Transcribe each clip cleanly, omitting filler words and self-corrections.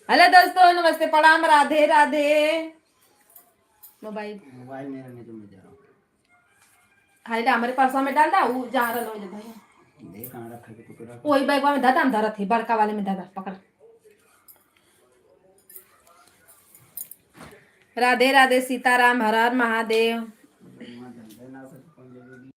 Hello दोस्तों, नमस्ते, प्रणाम, राधे राधे। मोबाइल मोबाइल मेरा नहीं तो मैं जा रहा हूँ। हाय हमारे पर्सा में डाल दा, वो जा रहा लो भैया। देख कहाँ रखा है तो रख। वही बैग में दादा, हम धरत थी बड़का वाले में, दादा पकड़। राधे राधे, सीताराम, हर हर महादेव। वहाँ धंधे ना कर तो कौन ले लेगी।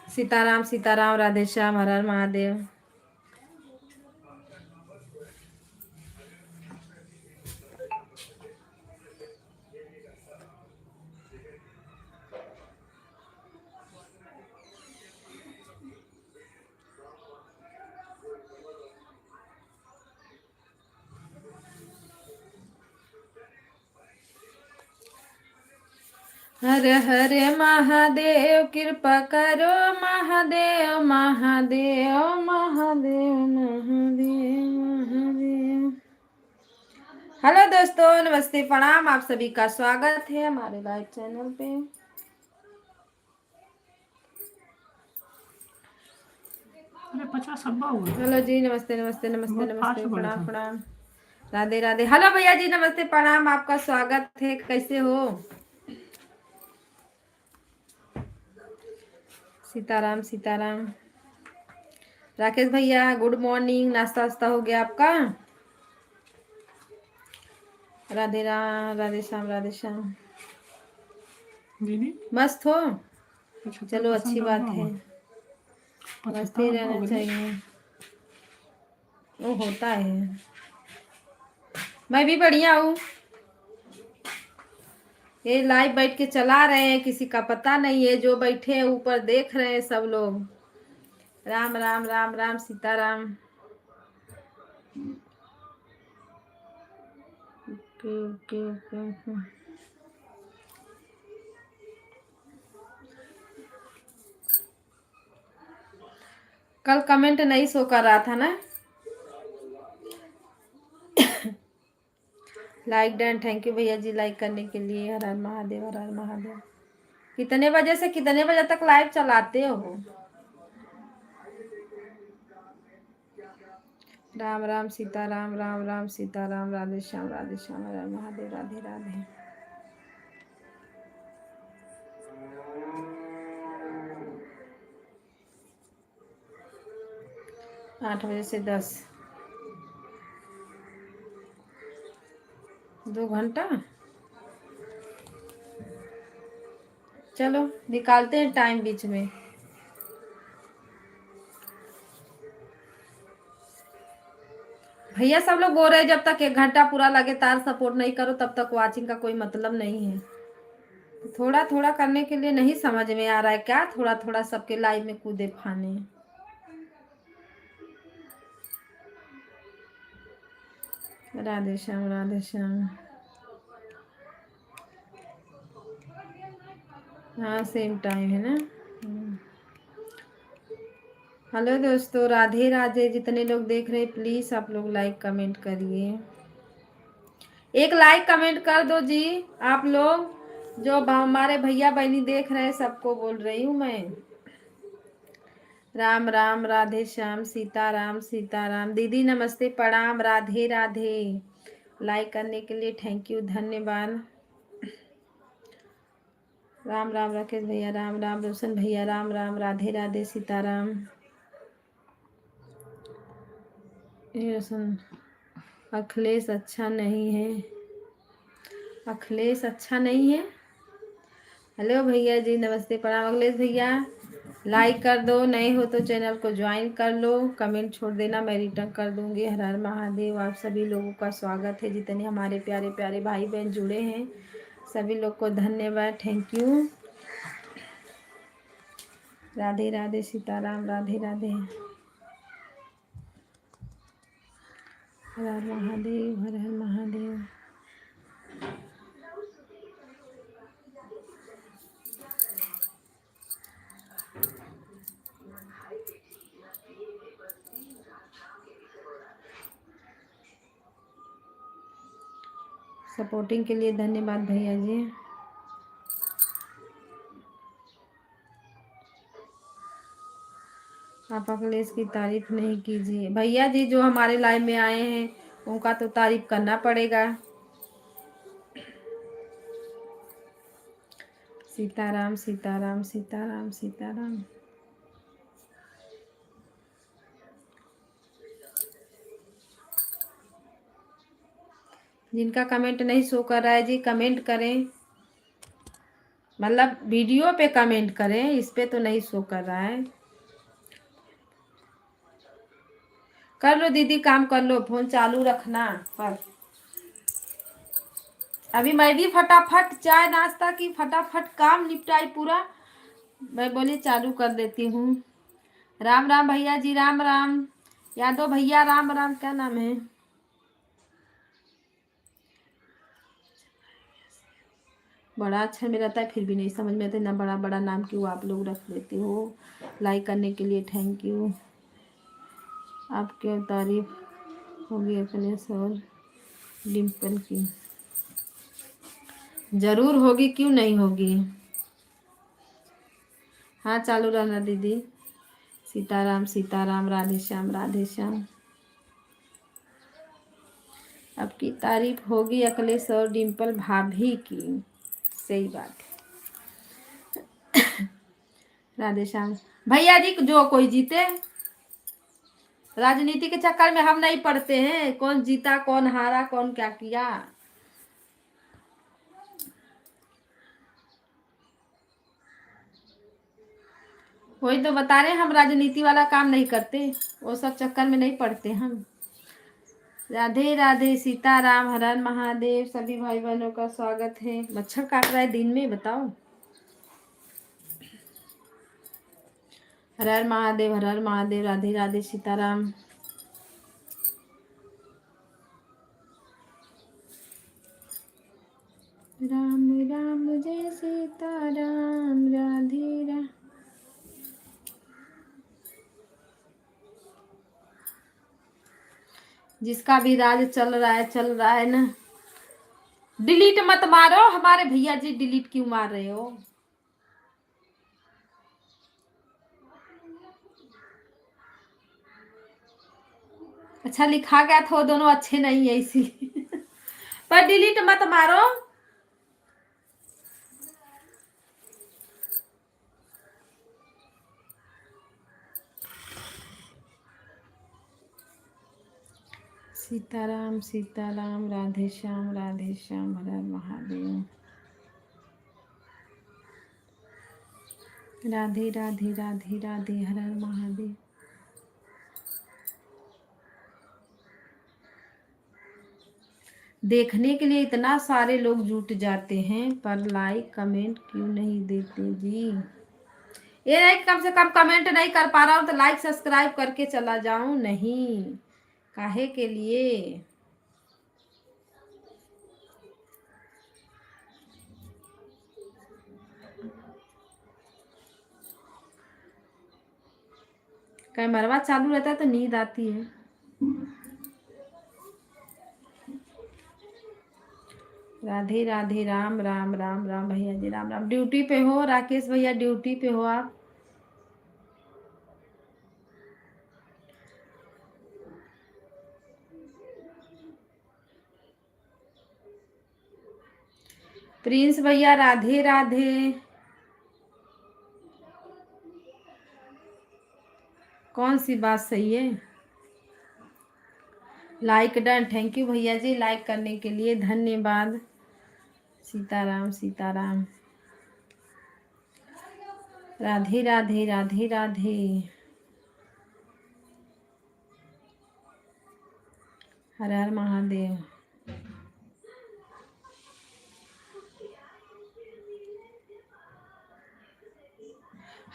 सीताराम सीताराम, राधे श्याम, हर हर महादेव। हर हर महादेव, कृपा करो महादेव, महादेव महादेव महादेव महादेव। हेलो दोस्तों, नमस्ते, प्रणाम, आप सभी का स्वागत है हमारे लाइव चैनल पे। अरे 50 हुआ। हेलो जी, नमस्ते नमस्ते नमस्ते बहुत फास्ट नमस्ते, बोला प्रणाम था। प्रणाम, राधे राधे। हेलो भैया जी, नमस्ते, प्रणाम, आपका स्वागत है, कैसे हो? सीताराम सीताराम। राकेश भैया, गुड मॉर्निंग, नाश्ता वास्ता हो गया आपका? राधे राम, राधे श्याम, राधे श्याम। दीदी मस्त हो? 75 चलो, अच्छी परसेंट बात हुआ है, हुआ। मस्त ही 75 हो रहना गए। चाहिए, वो होता है। मैं भी बढ़िया हूँ। ये लाइव बैठ के चला रहे हैं, किसी का पता नहीं है, जो बैठे हैं ऊपर देख रहे हैं सब लोग। Ram Ram Ram Ram, Sitaram. Okay okay okay. कल कमेंट नहीं शो कर रहा था ना। लाइक डन, थैंक यू भैया जी लाइक करने के लिए। हर हर महादेव, हर हर महादेव। कितने बजे से कितने बजे तक लाइव चलाते हो? राम राम सीताराम, राम राम सीताराम, राधे श्याम, राधे श्याम, हर हर महादेव, राधे राधे। 8 बजे से 10, 2 घंटा। चलो, निकालते हैं टाइम बीच में। भैया सब लोग बोल रहे हैं जब तक 1 घंटा पूरा लगातार सपोर्ट नहीं करो तब तक वॉचिंग का कोई मतलब नहीं है। थोड़ा थोड़ा करने के लिए नहीं समझ में आ रहा है क्या? थोड़ा थोड़ा सबके लाइव में कूदे फाने। राधे श्याम, राधे श्याम। हाँ, सेम टाइम है ना। हेलो दोस्तों, राधे राधे। जितने लोग देख रहे हैं प्लीज आप लोग लाइक कमेंट करिए। एक लाइक कमेंट कर दो जी आप लोग। जो हमारे भैया बहनी देख रहे हैं सबको बोल रही हूँ मैं। राम राम, राधे श्याम, सीताराम सीताराम। दीदी नमस्ते, प्रणाम, राधे राधे। लाइक करने के लिए थैंक यू, धन्यवाद। राम राम राकेश भैया, राम राम रोशन भैया, राम राम, राधे राधे, सीताराम। ये रोशन, अखिलेश अच्छा नहीं है, अखिलेश अच्छा नहीं है। हेलो भैया जी, नमस्ते, प्रणाम। अखिलेश भैया लाइक कर दो, नए हो तो चैनल को ज्वाइन कर लो, कमेंट छोड़ देना, मैं रिटर्न कर दूंगी। हर हर महादेव। आप सभी लोगों का स्वागत है, जितने हमारे प्यारे प्यारे भाई बहन जुड़े हैं सभी लोग को धन्यवाद, थैंक यू। राधे राधे, सीताराम, राधे राधे। हर हर महादेव, हर हर महादेव। सपोर्टिंग के लिए धन्यवाद भैया जी। आप अखिलेश की तारीफ नहीं कीजिए भैया जी, जो हमारे लाइव में आए हैं उनका तो तारीफ करना पड़ेगा। सीताराम सीताराम सीताराम सीताराम। जिनका कमेंट नहीं शो कर रहा है जी, कमेंट करें, मतलब वीडियो पे कमेंट करें, इस पे तो नहीं शो कर रहा है। कर लो दीदी, काम कर लो, फोन चालू रखना। पर अभी मैं भी फटाफट चाय नाश्ता की फटाफट काम निपटाई पूरा, मैं बोली चालू कर देती हूँ। राम राम भैया जी, राम राम यादव भैया, राम राम। क्या नाम है? बड़ा अच्छा में रहता है, फिर भी नहीं समझ में आता इतना बड़ा बड़ा नाम क्यों आप लोग रख देते हो। लाइक करने के लिए थैंक यू। आपकी तारीफ होगी अखिलेश और डिम्पल की, जरूर होगी, क्यों नहीं होगी। हाँ चालू रहना दीदी। सीताराम सीताराम, राधे श्याम राधे श्याम। आपकी तारीफ होगी अखिलेश और डिम्पल भाभी की, सही बात है। राधे श्याम भैया जी, जो कोई जीते, राजनीति के चक्कर में हम नहीं पड़ते हैं, कौन जीता कौन हारा कौन क्या किया। वही तो बता रहे हैं, हम राजनीति वाला काम नहीं करते, वो सब चक्कर में नहीं पड़ते हम। राधे राधे सीताराम, हर हर महादेव। सभी भाई बहनों का स्वागत है। मच्छर काट रहा है दिन में, बताओ। हर हर महादेव, हर हर महादेव। राधे राधे सीताराम। राम राम जय सीताराम, राधे राम। जिसका भी राज चल रहा है ना। डिलीट मत मारो हमारे भैया जी, डिलीट क्यों मार रहे हो? अच्छा लिखा गया था, वो दोनों अच्छे नहीं है इसी। पर डिलीट मत मारो। सीताराम सीताराम, राधे श्याम हर हर महादेव। राधे राधे राधे राधे, हर हर महादेव। देखने के लिए इतना सारे लोग जुट जाते हैं, पर लाइक कमेंट क्यों नहीं देते जी? ये नहीं, कम से कम कमेंट नहीं कर पा रहा हूँ तो लाइक सब्सक्राइब करके चला जाऊं, नहीं काहे के लिए? कैमरवा चालू रहता है तो नींद आती है। राधे राधे, राम राम राम राम भैया जी, राम राम। ड्यूटी पे हो राकेश भैया, ड्यूटी पे हो आप? प्रिंस भैया राधे राधे। कौन सी बात सही है? लाइक डन, थैंक यू भैया जी, लाइक करने के लिए धन्यवाद। सीताराम सीताराम, राधे राधे राधे राधे, हर हर महादेव।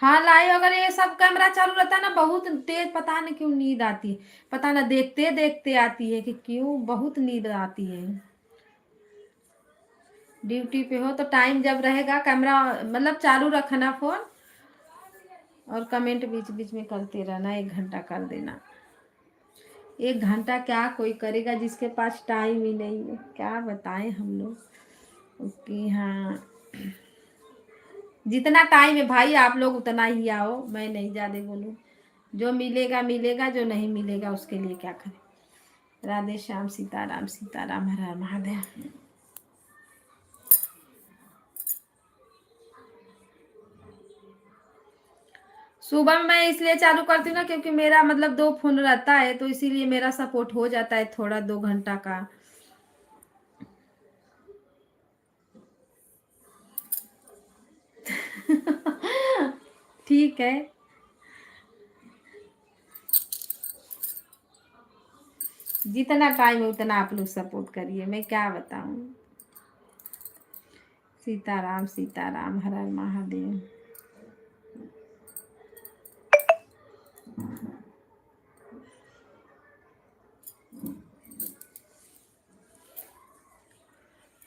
हाँ लाइव अगर ये सब कैमरा चालू रहता है ना, बहुत तेज, पता नहीं क्यों नींद आती है, पता ना देखते देखते आती है कि क्यों, बहुत नींद आती है। ड्यूटी पे हो तो टाइम जब रहेगा कैमरा मतलब चालू रखना फोन, और कमेंट बीच बीच में करते रहना, 1 घंटा कर देना। एक घंटा क्या कोई करेगा जिसके पास टाइम ही नहीं है, क्या बताएं हम लोग। ओके हाँ, जितना टाइम है भाई आप लोग उतना ही आओ, मैं नहीं ज़्यादा बोलूँ। जो मिलेगा मिलेगा, जो नहीं मिलेगा उसके लिए क्या करें। राधे श्याम, सीताराम सीताराम, हर हर महादेव। सुबह में मैं इसलिए चालू करती हूँ ना, क्योंकि मेरा मतलब 2 फोन रहता है, तो इसीलिए मेरा सपोर्ट हो जाता है थोड़ा 2 घंटा का। ठीक है, जितना टाइम है उतना आप लोग सपोर्ट करिए, मैं क्या बताऊँ। सीताराम सीताराम, हर हर महादेव।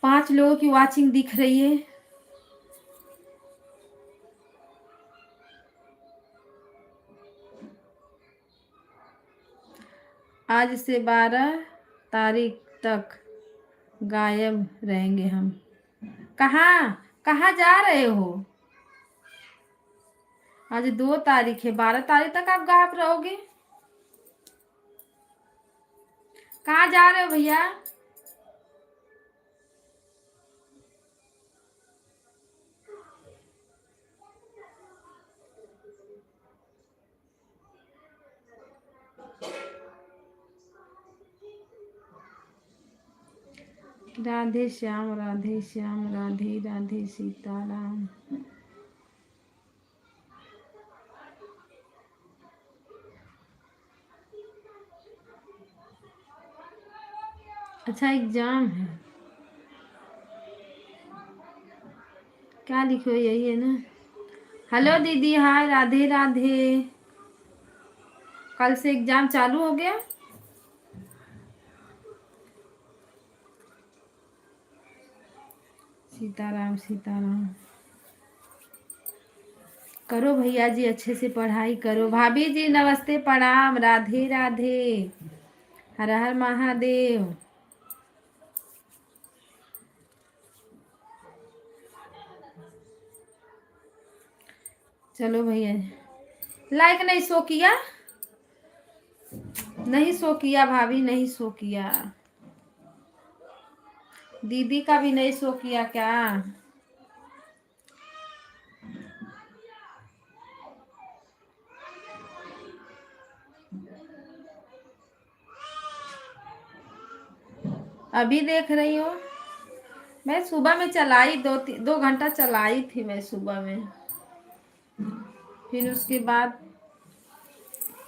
पांच लोगों की वॉचिंग दिख रही है। आज से 12 तारीख तक गायब रहेंगे हम। कहाँ कहाँ जा रहे हो? आज 2 तारीख है, 12 तारीख तक आप गायब रहोगे? कहाँ जा रहे हो भैया? राधे श्याम राधे श्याम, राधे राधे सीताराम। अच्छा एग्जाम है, क्या लिखे हो यही है ना। हेलो दीदी, हाय, राधे राधे। कल से एग्जाम चालू हो गया। सीताराम सीताराम। करो भैया जी, अच्छे से पढ़ाई करो। भाभी जी नमस्ते, प्रणाम, राधे राधे, हर हर महादेव। चलो भैया, लाइक नहीं शो किया, नहीं शो किया भाभी, नहीं शो किया। दीदी का भी नहीं शो किया क्या? अभी देख रही हूँ मैं। सुबह में चलाई, 2 घंटा चलाई थी मैं सुबह में। फिर उसके बाद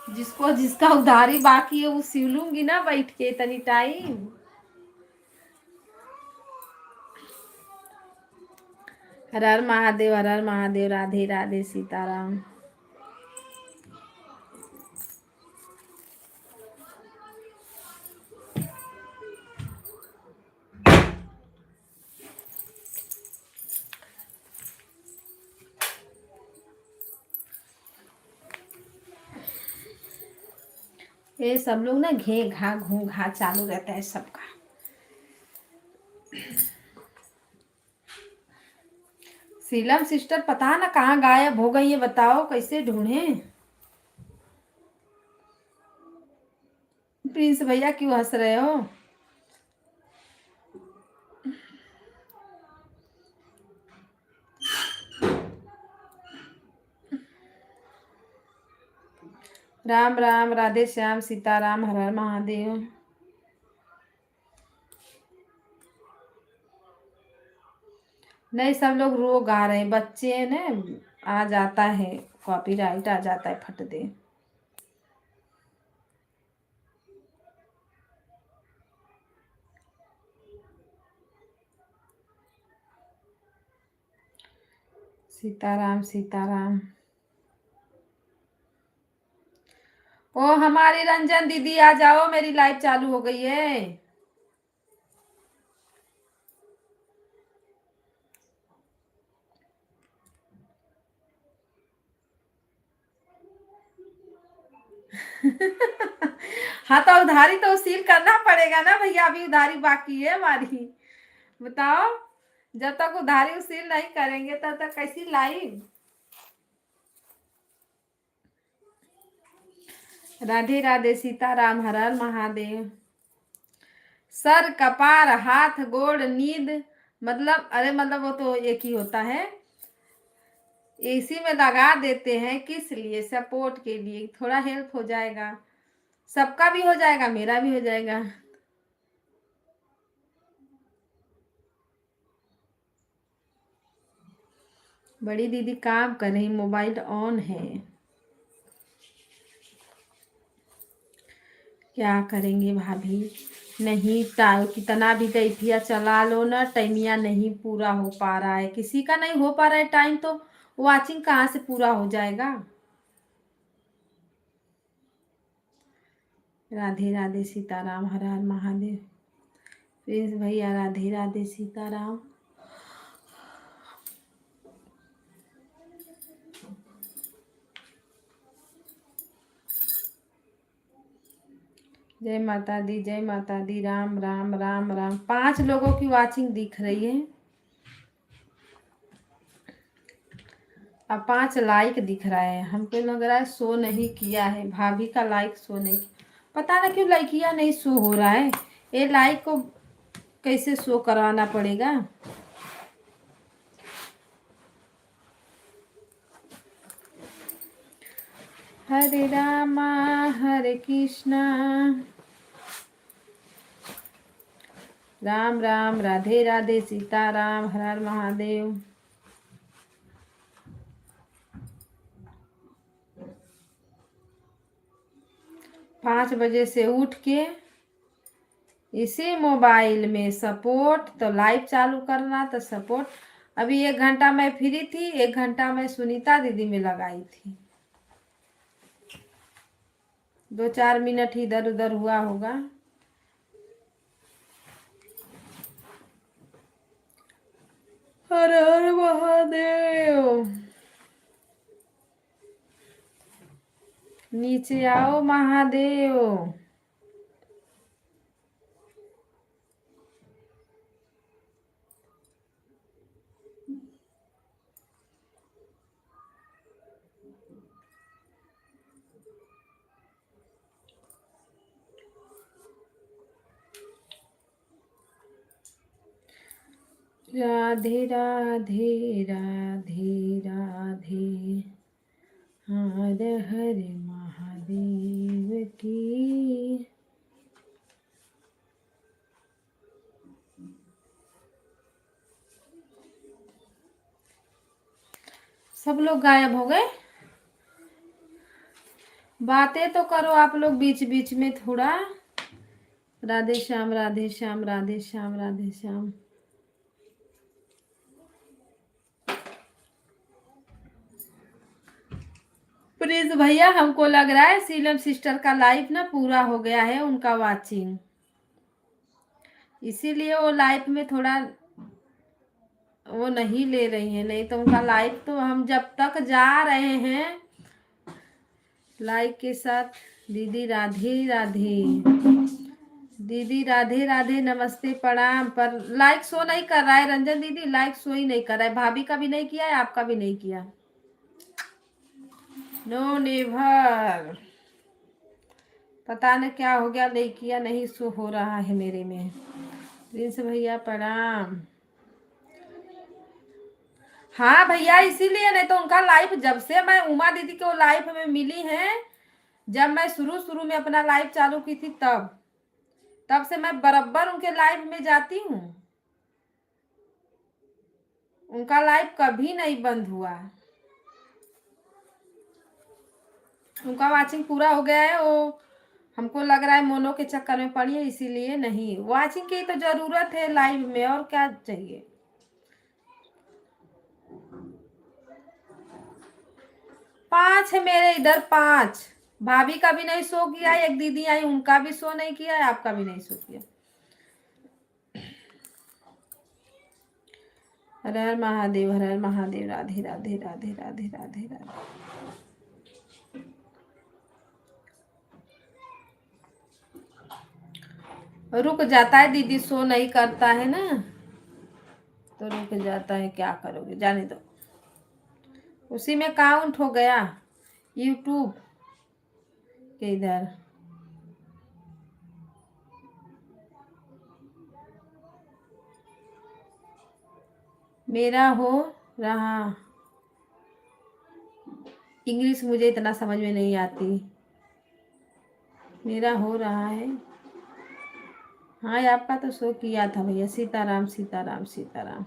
जिसको जिसका उधारी बाकी है वो सिल लूंगी ना बैठ के तनी टाइम। हर हर महादेव, हर हर महादेव, राधे राधे सीताराम। ये सब लोग ना घे घा घू घा चालू रहता है सबका। सीलम सिस्टर पता ना कहाँ गायब हो गई है, बताओ कैसे ढूंढे। प्रिंस भैया क्यों हंस रहे हो? राम राम, राधे श्याम, सीताराम, हर हर महादेव। नहीं, सब लोग रो गा रहे हैं, बच्चे ने आ जाता है, कॉपीराइट आ जाता है फट दे। सीताराम सीताराम। ओ हमारी रंजन दीदी आ जाओ, मेरी लाइव चालू हो गई है। हाँ तो उधारी तो वसूल करना पड़ेगा ना भैया, अभी उधारी बाकी है हमारी। बताओ, जब तक उधारी वसूल नहीं करेंगे तब तक कैसी लाइव। राधे राधे, सीताराम, हर हर महादेव। सर, कपार, हाथ, गोड़, नींद, मतलब अरे मतलब वो तो एक ही होता है। इसी में लगा देते हैं, किस लिए? सपोर्ट के लिए, थोड़ा हेल्प हो जाएगा, सबका भी हो जाएगा, मेरा भी हो जाएगा। बड़ी दीदी काम कर रही, मोबाइल ऑन है। क्या करेंगे भाभी, नहीं कितना भी कैफिया चला लो ना, टाइमिया नहीं पूरा हो पा रहा है, किसी का नहीं हो पा रहा है टाइम, तो वाचिंग कहाँ से पूरा हो जाएगा। राधे राधे, सीताराम, हर हर महादेव। प्रिंस भैया, राधे राधे, सीताराम। जय माता दी, जय माता दी, राम राम राम राम। 5 लोगों की वाचिंग दिख रही है, अब 5 लाइक दिख रहा है। हमको लग रहा है शो नहीं किया है, भाभी का लाइक शो नहीं, पता ना क्यों लाइकिया नहीं शो हो रहा है। ये लाइक को कैसे शो करवाना पड़ेगा। हरे रामा हरे कृष्णा, राम राम, राधे राधे, सीताराम, हर हर महादेव। पाँच बजे से उठ के इसी मोबाइल में सपोर्ट, तो लाइव चालू करना, तो सपोर्ट। अभी 1 घंटा मैं फ्री थी, 1 घंटा मैं सुनीता दीदी में लगाई थी, 2-4 मिनट इधर उधर हुआ होगा। हर हर महादेव। नीचे आओ महादेव। राधे राधे राधे राधे, हर हर महादेव की। सब लोग गायब हो गए, बातें तो करो आप लोग बीच बीच में थोड़ा। राधे श्याम, राधे श्याम, राधे श्याम, राधे श्याम। प्लीज भैया, हमको लग रहा है सीलम सिस्टर का लाइफ ना पूरा हो गया है, उनका वाचिंग, इसीलिए वो लाइफ में थोड़ा वो नहीं ले रही है, नहीं तो उनका लाइफ तो हम जब तक जा रहे हैं लाइक के साथ। दीदी राधे राधे, दीदी राधे राधे, नमस्ते प्रणाम। पर लाइक शो नहीं कर रहा है रंजन दीदी, लाइक शो ही नहीं कर रहा है, भाभी का भी नहीं किया है, आपका भी नहीं किया। नो नेवर, पता नहीं क्या हो गया, नहीं किया, नहीं शो हो रहा है मेरे में। प्रिंस भैया प्रणाम। हाँ भैया, इसीलिए, नहीं तो उनका लाइफ जब से मैं उमा दीदी को लाइफ में मिली है, जब मैं शुरू शुरू में अपना लाइफ चालू की थी, तब से मैं बराबर उनके लाइफ में जाती हूँ, उनका लाइफ कभी नहीं बंद हुआ। उनका वाचिंग पूरा हो गया है, वो हमको लग रहा है मोनो के चक्कर में पड़ी है, इसीलिए नहीं। वाचिंग की तो जरूरत है लाइव में, और क्या चाहिए। पांच है मेरे इधर, 5। भाभी का भी नहीं शो किया, एक दीदी आई उनका भी शो नहीं किया है, आपका भी नहीं शो किया। हर हर महादेव, हर हर महादेव, राधे राधे राधे राधे राधे राधे। रुक जाता है दीदी, शो नहीं करता है ना तो रुक जाता है, क्या करोगे, जाने दो। उसी में काउंट हो गया यूट्यूब के इधर। मेरा हो रहा, इंग्लिश मुझे इतना समझ में नहीं आती। मेरा हो रहा है। हाँ आपका तो शो किया था भैया, सीताराम सीताराम सीताराम।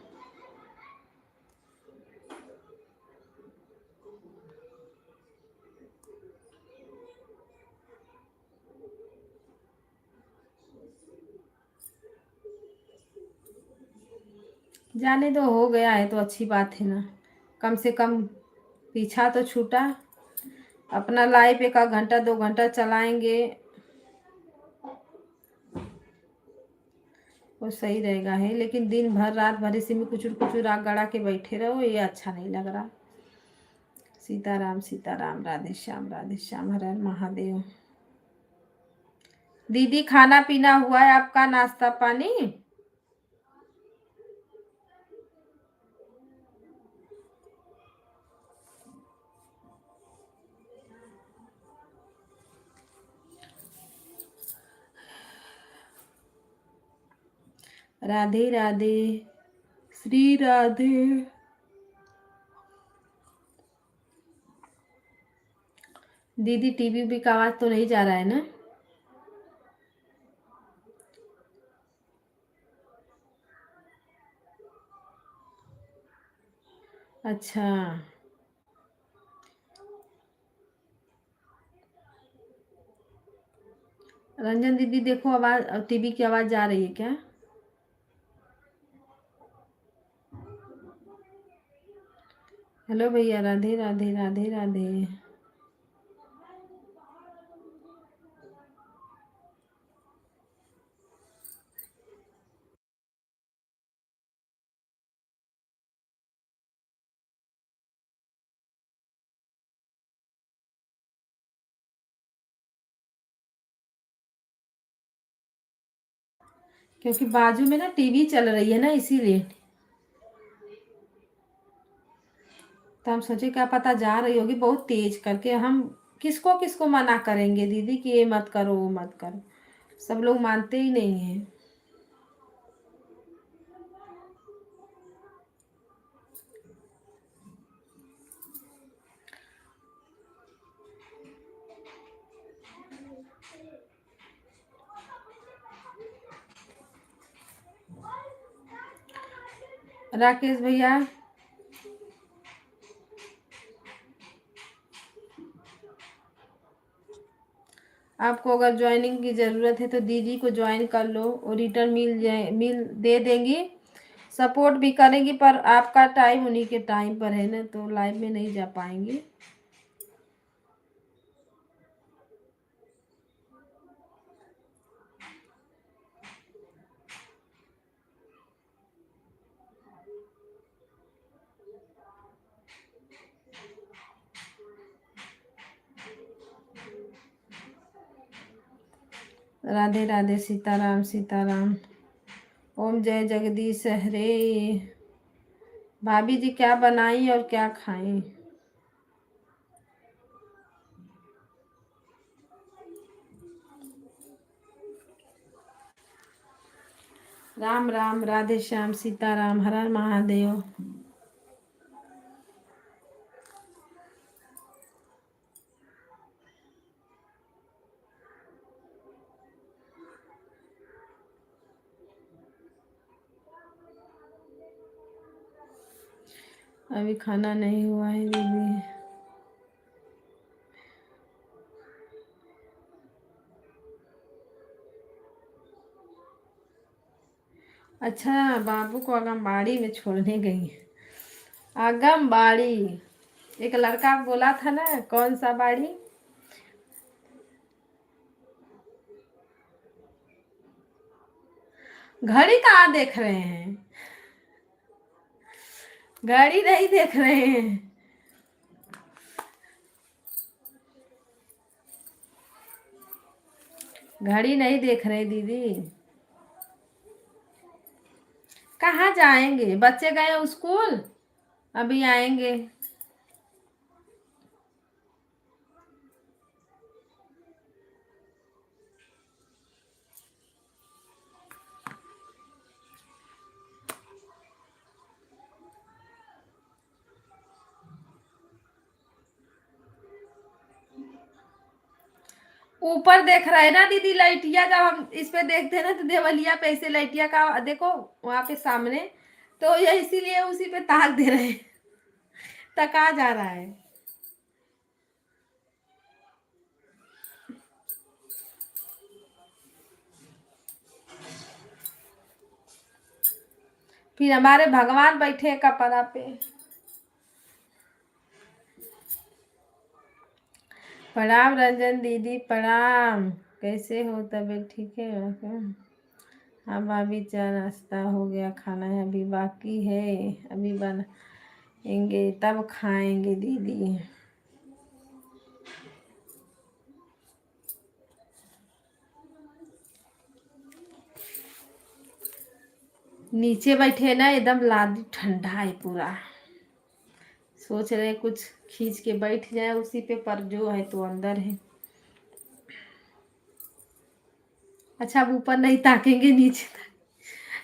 जाने दो, हो गया है तो अच्छी बात है ना, कम से कम पीछा तो छूटा। अपना लाइव 1 घंटा 2 घंटा चलाएंगे वो सही रहेगा है, लेकिन दिन भर रात भर इसी में कुचुर कुचुर आग गड़ा के बैठे रहो, ये अच्छा नहीं लग रहा। सीताराम सीताराम, राधे श्याम, हर हर महादेव। दीदी खाना पीना हुआ है आपका, नाश्ता पानी? राधे राधे, श्री राधे। दीदी टीवी भी का आवाज तो नहीं जा रहा है ना? अच्छा, रंजन दीदी देखो, आवाज टीवी की आवाज जा रही है क्या? हेलो भैया, राधे राधे राधे राधे। क्योंकि बाजू में ना टीवी चल रही है ना, इसीलिए। तो हम सोचे क्या पता जा रही होगी बहुत तेज करके, हम किसको किसको मना करेंगे दीदी कि ये मत करो वो मत करो, सब लोग मानते ही नहीं हैं। राकेश भैया, आपको अगर ज्वाइनिंग की ज़रूरत है तो दीदी को ज्वाइन कर लो, और रिटर्न मिल दे देंगी, सपोर्ट भी करेंगी, पर आपका टाइम उन्हीं के टाइम पर है ना, तो लाइव में नहीं जा पाएंगी। राधे राधे, सीताराम सीताराम, ओम जय जगदीश हरे। भाभी जी क्या बनाई और क्या खाई? राम राम, राधे श्याम, सीताराम, हर हर महादेव। अभी खाना नहीं हुआ है दीदी। अच्छा, बाबू को आंगनबाड़ी में छोड़ने गई। आंगनबाड़ी, एक लड़का बोला था ना, कौन सा बाड़ी? घड़ी कहाँ देख रहे हैं? घड़ी नहीं देख रहे हैं। घड़ी नहीं देख रहे दीदी। कहाँ जाएंगे, बच्चे गए स्कूल, अभी आएंगे। ऊपर देख रहे ना दीदी लाइटिया, जब हम इस पे देखते हैं ना तो देवलिया पे ऐसे लाइटिया का देखो वहां पे सामने, तो ये इसीलिए उसी पे ताक दे रहे हैं। तका जा रहा है। फिर हमारे भगवान बैठे कपड़ा पे। प्रणाम रंजन दीदी, प्रणाम। कैसे हो, तबीयत ठीक है? अब अभी चाय नाश्ता हो गया, खाना है अभी बाकी है, अभी बनाएंगे तब खाएंगे दीदी। नीचे बैठे ना, एकदम लादी ठंडा है पूरा, सोच रहे कुछ खींच के बैठ जाए उसी पे, पर जो है तो अंदर है। अच्छा अब ऊपर नहीं ताकेंगे, नीचे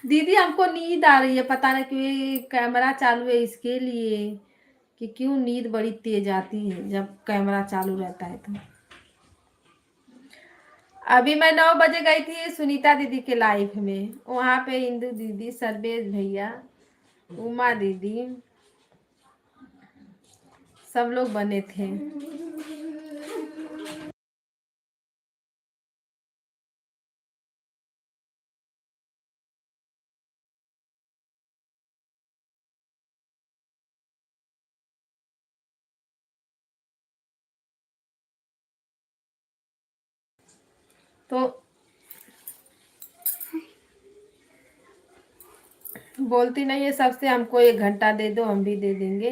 दीदी हमको नींद आ रही है, पता नहीं क्यों, ये कैमरा चालू है इसके लिए कि क्यों नींद बड़ी तेज आती है जब कैमरा चालू रहता है तो। अभी मैं 9 बजे गई थी सुनीता दीदी के लाइफ में, वहां पे इंदू दीदी, सर्वेश भैया, उमा दीदी, सब लोग बने थे। तो बोलती नहीं है सबसे, हमको 1 घंटा दे दो, हम भी दे देंगे।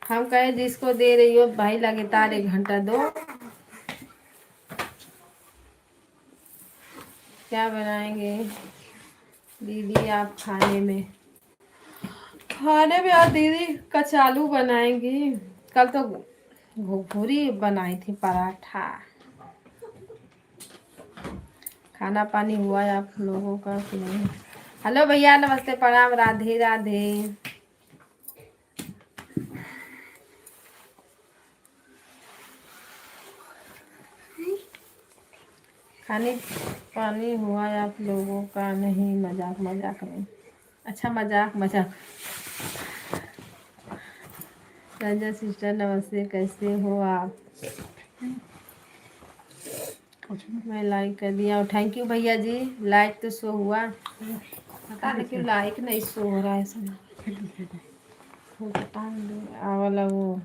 हम कहे जिसको दे रही हो भाई लगातार 1 घंटा दो। क्या बनाएंगे दीदी आप खाने में? खाने में आज दीदी कचालू बनाएंगी, कल तो घुघुरी बनाई थी, पराठा। खाना पानी हुआ है आप लोगों का कि नहीं? हेलो भैया, नमस्ते, प्रणाम, राधे राधे। खाने पानी हुआ है आप लोगों का? नहीं, मजाक मजाक में। अच्छा मजाक मजाक। रंजन सिस्टर नमस्ते, कैसे हो आप? मैं लाइक कर दिया, और थैंक यू भैया जी, लाइक तो शो हुआ, पता नहीं क्यों लाइक नहीं शो हो रहा है सब। वाला वो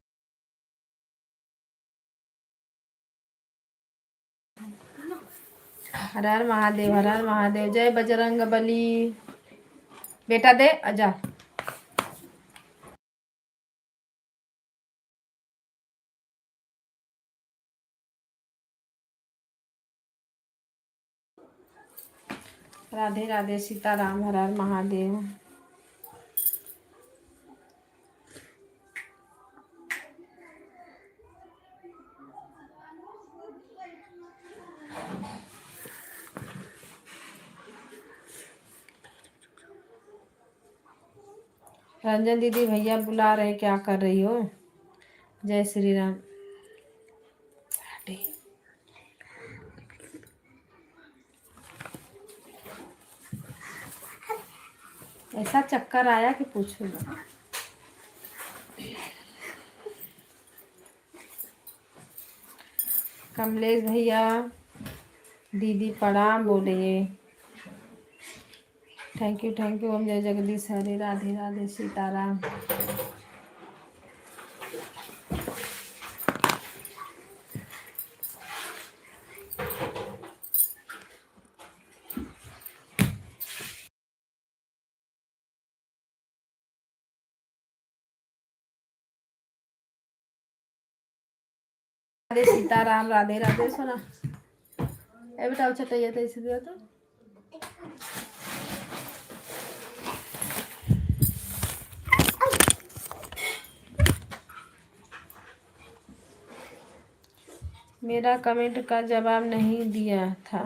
हर हर महादेव, हर हर महादेव, जय बजरंग बली। बेटा दे आजा। राधे राधे, सीताराम, हर हर महादेव। रंजन दीदी भैया बुला रहे, क्या कर रही हो? जय श्री राम। ऐसा चक्कर आया कि पूछो ना। कमलेश भैया दीदी प्रणाम बोलिए। थैंक यू, हम जय जगदीश हरे, राधे राधे, सीताराम। राधे सीताराम, राधे राधे। सुना ए बेटा, अच्छा तैयार तो इसे दिया तो मेरा कमेंट का जवाब नहीं दिया था।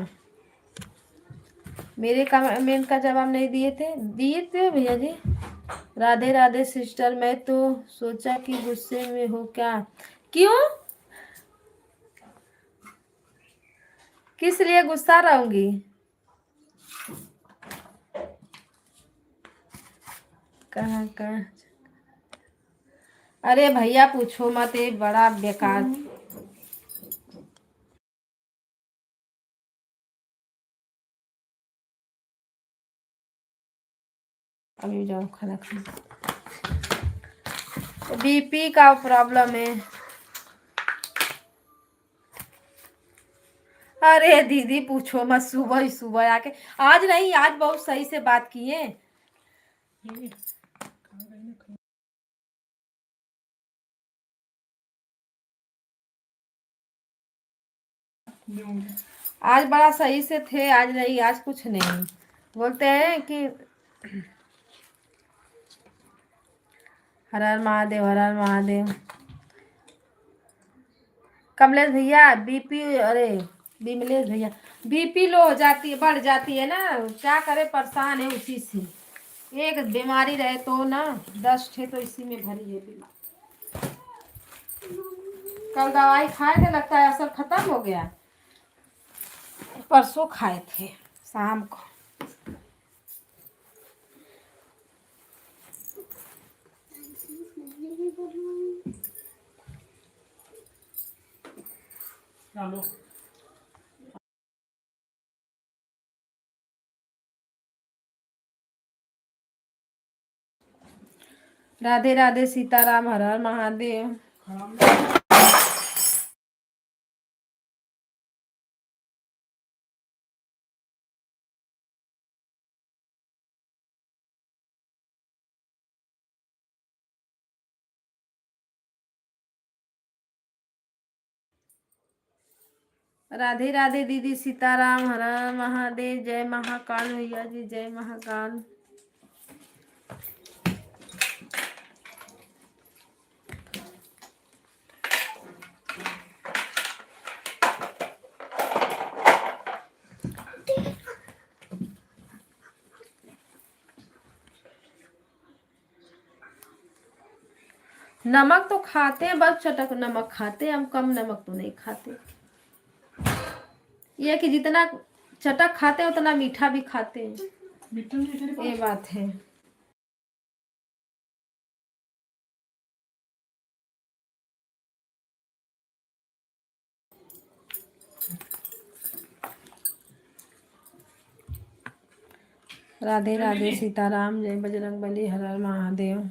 मेरे कमेंट का जवाब नहीं दिए थे भैया जी। राधे राधे सिस्टर, मैं तो सोचा कि गुस्से में हो क्या। क्यों, किस लिए गुस्सा रहूंगी? कहाँ कहाँ? अरे भैया पूछो मत, ये बड़ा बेकार। अभी जाओ खाना खाना। बीपी का प्रॉब्लम है। अरे दीदी पूछो मत, सुबह ही सुबह आके। आज नहीं, आज बहुत सही से बात किए। आज बड़ा सही से थे, आज नहीं, आज कुछ नहीं। बोलते हैं कि हर हर महादेव, हर हर महादेव। कमलेश भैया बीपी, अरे विमलेश भैया, बीपी लो हो जाती है, बढ़ जाती है ना, क्या करे, परेशान है उसी से। एक बीमारी रहे तो ना 10 ठे तो इसी में भरी है बीमारी। कल दवाई खाए थे, लगता है असर खत्म हो गया। परसों खाए थे शाम को। चलो राधे राधे सीताराम, हर हर महादेव। राधे राधे दीदी, सीताराम, हर हर महादेव। जय महाकाल भैया जी, जय महाकाल। नमक तो खाते हैं, बस चटक नमक खाते हैं हम, कम नमक तो नहीं खाते। ये कि जितना चटक खाते हैं उतना मीठा भी खाते हैं, ये बात है। राधे राधे सीताराम, जय बजरंगबली, हर हर महादेव।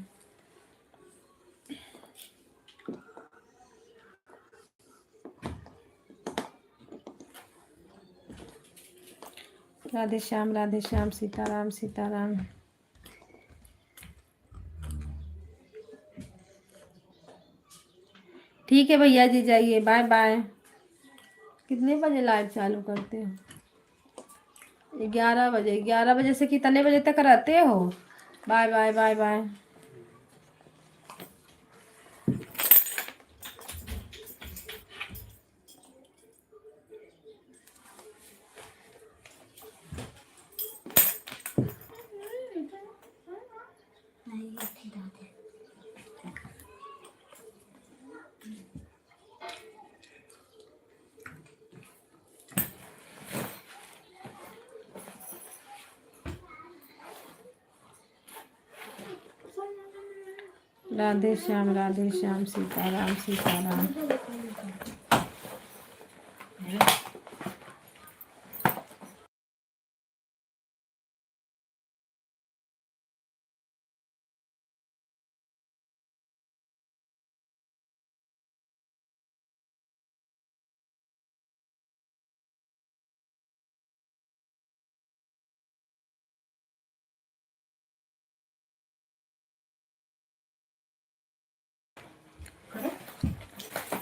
राधे श्याम, सीताराम सीताराम। ठीक है भैया जी, जाइए, बाय बाय। कितने बजे लाइव चालू करते हो? 11 बजे। 11 बजे से कितने बजे तक रहते हो? Bye bye bye bye. Radhe Shyam, Sitaram Sitaram.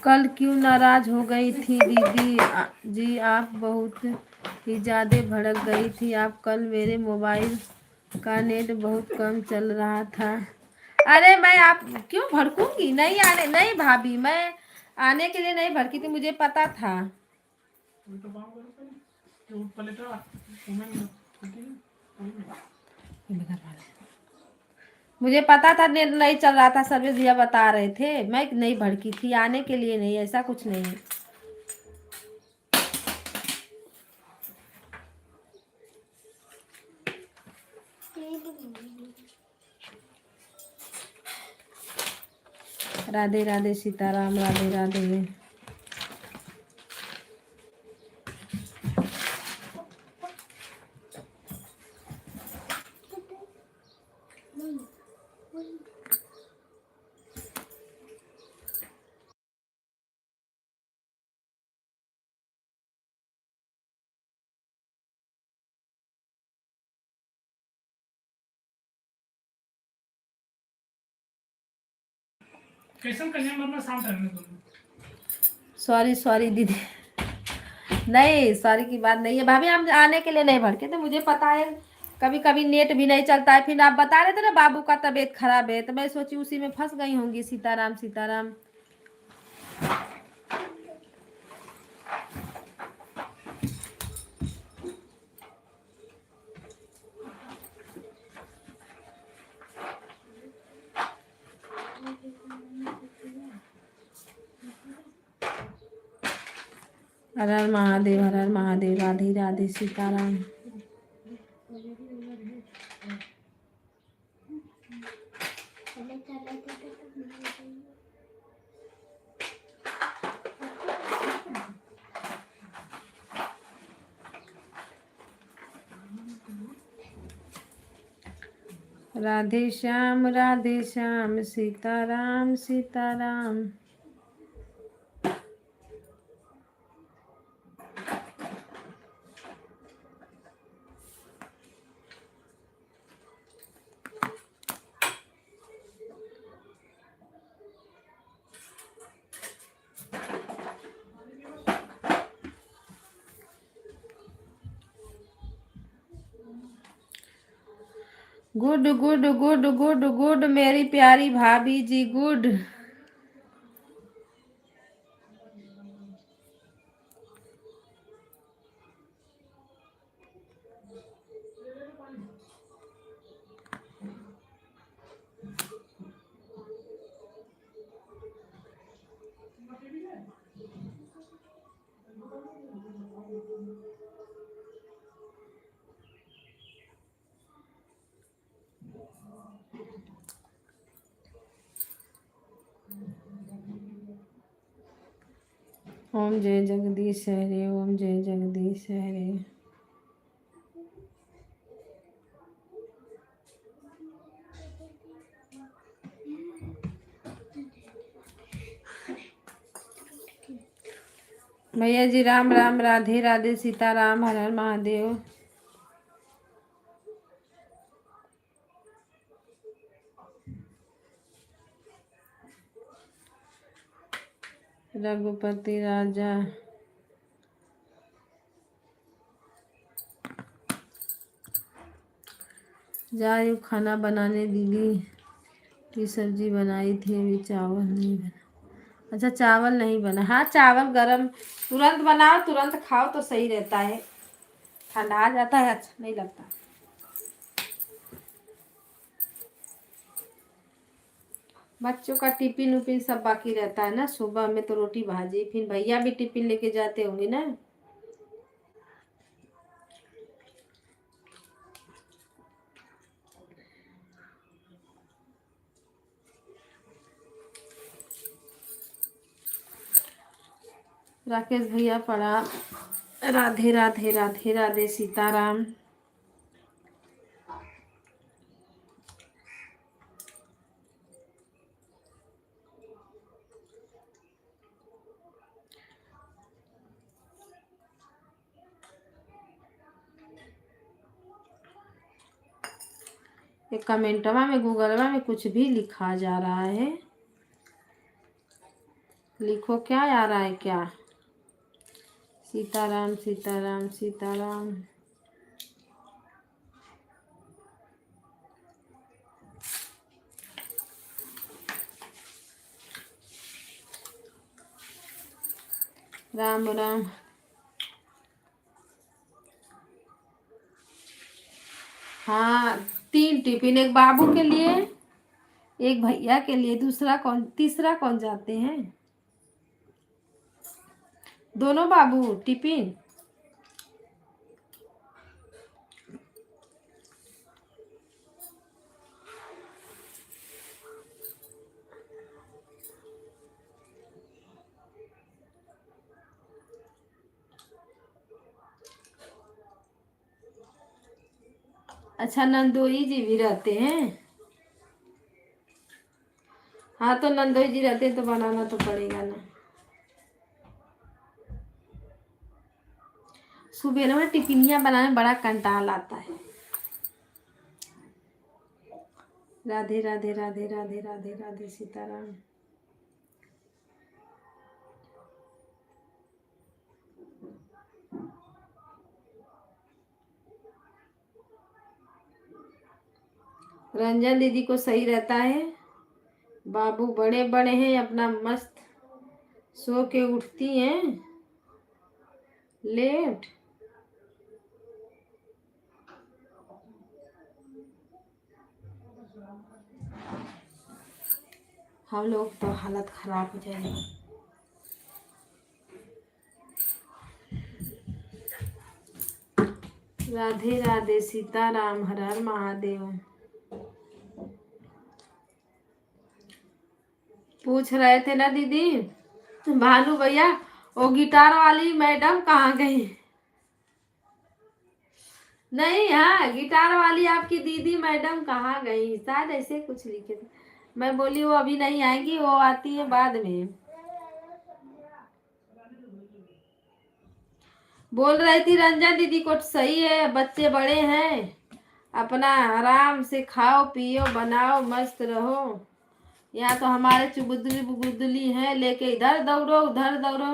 कल क्यों नाराज हो गई थी दीदी जी? आप बहुत कि ज़्यादा भड़क गई थी आप कल। मेरे मोबाइल का नेट बहुत कम चल रहा था। अरे मैं आप क्यों भड़कूंगी? नहीं आने, नहीं भाभी, मैं आने के लिए नहीं भड़की थी, मुझे पता था। मुझे पता था नेट नहीं चल रहा था, सर्विस भैया बता रहे थे, मैं नहीं भड़की थी, आने के लिए नहीं, ऐसा कुछ नहीं है। राधे राधे, सीताराम, राधे राधे। सॉरी सॉरी दीदी, नहीं सॉरी की बात नहीं है भाभी, हम आने के लिए नहीं भड़के थे, मुझे पता है कभी कभी नेट भी नहीं चलता है। फिर आप बता रहे थे ना बाबू का तबीयत खराब है, तो मैं सोची उसी में फंस गई होंगी। सीताराम सीताराम। हर हर महादेव, हर हर Mahadev, Radhe Radhe, Sitaram. Radhe Shyam, Sitaram Sitaram. Good good good good good मेरी प्यारी भाभी जी, गुड। ओम जय जगदीश हरे, ओम जय जगदीश हरे। भैया जी राम राम, राधे राधे, सीताराम, हर हर महादेव। रघुपति राजा, जायू खाना बनाने दीदी की सब्जी बनाई थी, अभी चावल नहीं बना। अच्छा चावल नहीं बना, हाँ चावल गरम तुरंत बनाओ, तुरंत खाओ तो सही रहता है, ठंडा आ जाता है, अच्छा नहीं लगता। बच्चों का टिफिन उपिन सब बाकी रहता है ना, सुबह में तो रोटी भाजी, फिर भैया भी टिफिन लेके जाते होंगे ना। राकेश भैया पड़ा, राधे राधे, राधे राधे, सीताराम। एक कमेंटवा में गूगलवा में कुछ भी लिखा जा रहा है, लिखो क्या आ रहा है क्या? सीताराम सीताराम सीताराम। राम राम। हाँ 3 टिफिन, एक बाबू के लिए, एक भैया के लिए, दूसरा कौन, तीसरा कौन जाते हैं? दोनों बाबू टिफिन। अच्छा नंदोई जी भी रहते हैं। हाँ तो नंदोई जी रहते हैं तो बनाना तो पड़ेगा ना। सुबह में टिफिनिया बनाने में बड़ा कंटाल आता है। राधे राधे राधे राधे राधे राधे सीताराम। रंजन दीदी को सही रहता है, बाबू बड़े बड़े हैं, अपना मस्त सो के उठती हैं लेट। हम लोग तो हालत खराब हो जाएगी। राधे राधे सीताराम, हर हर महादेव। पूछ रहे थे ना दीदी भानु भैया, वो गिटार वाली मैडम कहाँ गई? नहीं, हाँ गिटार वाली आपकी दीदी मैडम कहाँ गई, शायद ऐसे कुछ लिखे थे। मैं बोली वो अभी नहीं आएंगी, वो आती है बाद में। बोल रही थी रंजन दीदी को सही है, बच्चे बड़े हैं, अपना आराम से खाओ पियो बनाओ मस्त रहो। यहाँ तो हमारे चुबुदली बुबुदली हैं, लेके इधर दौड़ो उधर दौड़ो।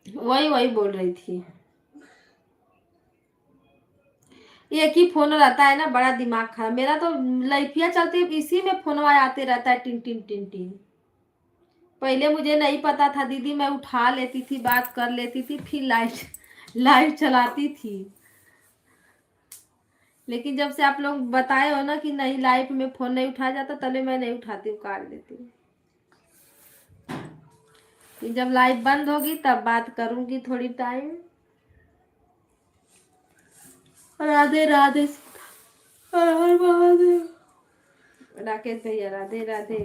वही वही बोल रही थी। एक ही फोन रहता है ना, बड़ा दिमाग खराब मेरा तो। लाइफिया चलती इसी में फोन आते रहता है, टिन टिन टिन टिन। पहले मुझे नहीं पता था दीदी, मैं उठा लेती थी, बात कर लेती थी, फिर लाइट चलाती थी। लेकिन जब से आप लोग बताए हो ना कि नहीं लाइफ में फोन नहीं उठाया जाता, तले मैं नहीं उठाती हूँ, काट देती हूँ। जब लाइव बंद होगी तब बात करूंगी थोड़ी टाइम। राधे राधे हर हर महादेव। राकेश भैया राधे राधे।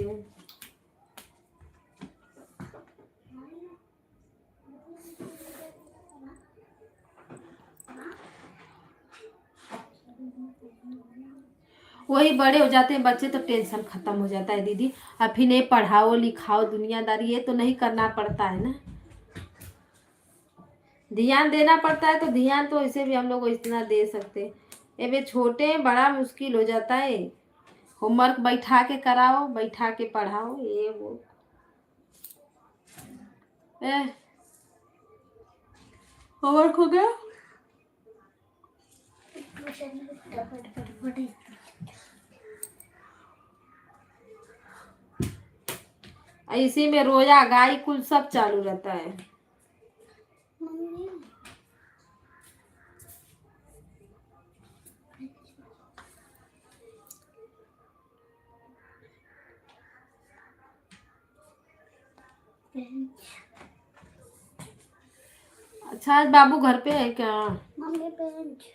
वही बड़े हो जाते हैं बच्चे तो टेंशन खत्म हो जाता है दीदी। अब फिर नहीं पढ़ाओ लिखाओ दुनियादारी, ये तो नहीं करना पड़ता है ना, ध्यान देना पड़ता है। तो ध्यान तो ऐसे भी हम लोग को इतना दे सकते। ये वे छोटे हैं, बड़ा मुश्किल हो जाता है। होमवर्क बैठा के कराओ, बैठा के पढ़ाओ, ये वो। होमवर्क हो गया? इसी में रोजा गाय कुल सब चालू रहता है। अच्छा आज बाबू घर पे है क्या? मम्मी बेंच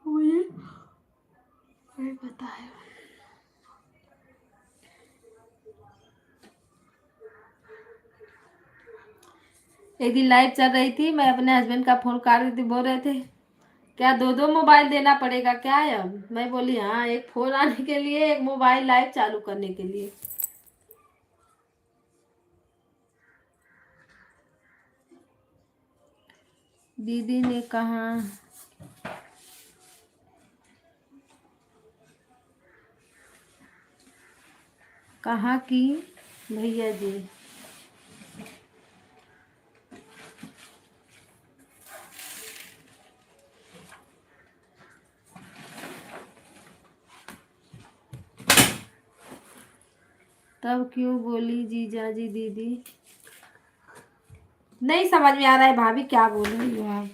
मुझे पता है। एक दिन लाइव चल रही थी, मैं अपने हस्बैंड का फोन काट दी थी, बोल रहे थे क्या 2 मोबाइल देना पड़ेगा क्या है? अब मैं बोली हाँ, एक फोन आने के लिए, एक मोबाइल लाइव चालू करने के लिए। दीदी ने कहा कि भैया जी तब क्यों बोली जीजा जी दीदी? नहीं समझ में आ रहा है भाभी क्या बोल रही हो आप।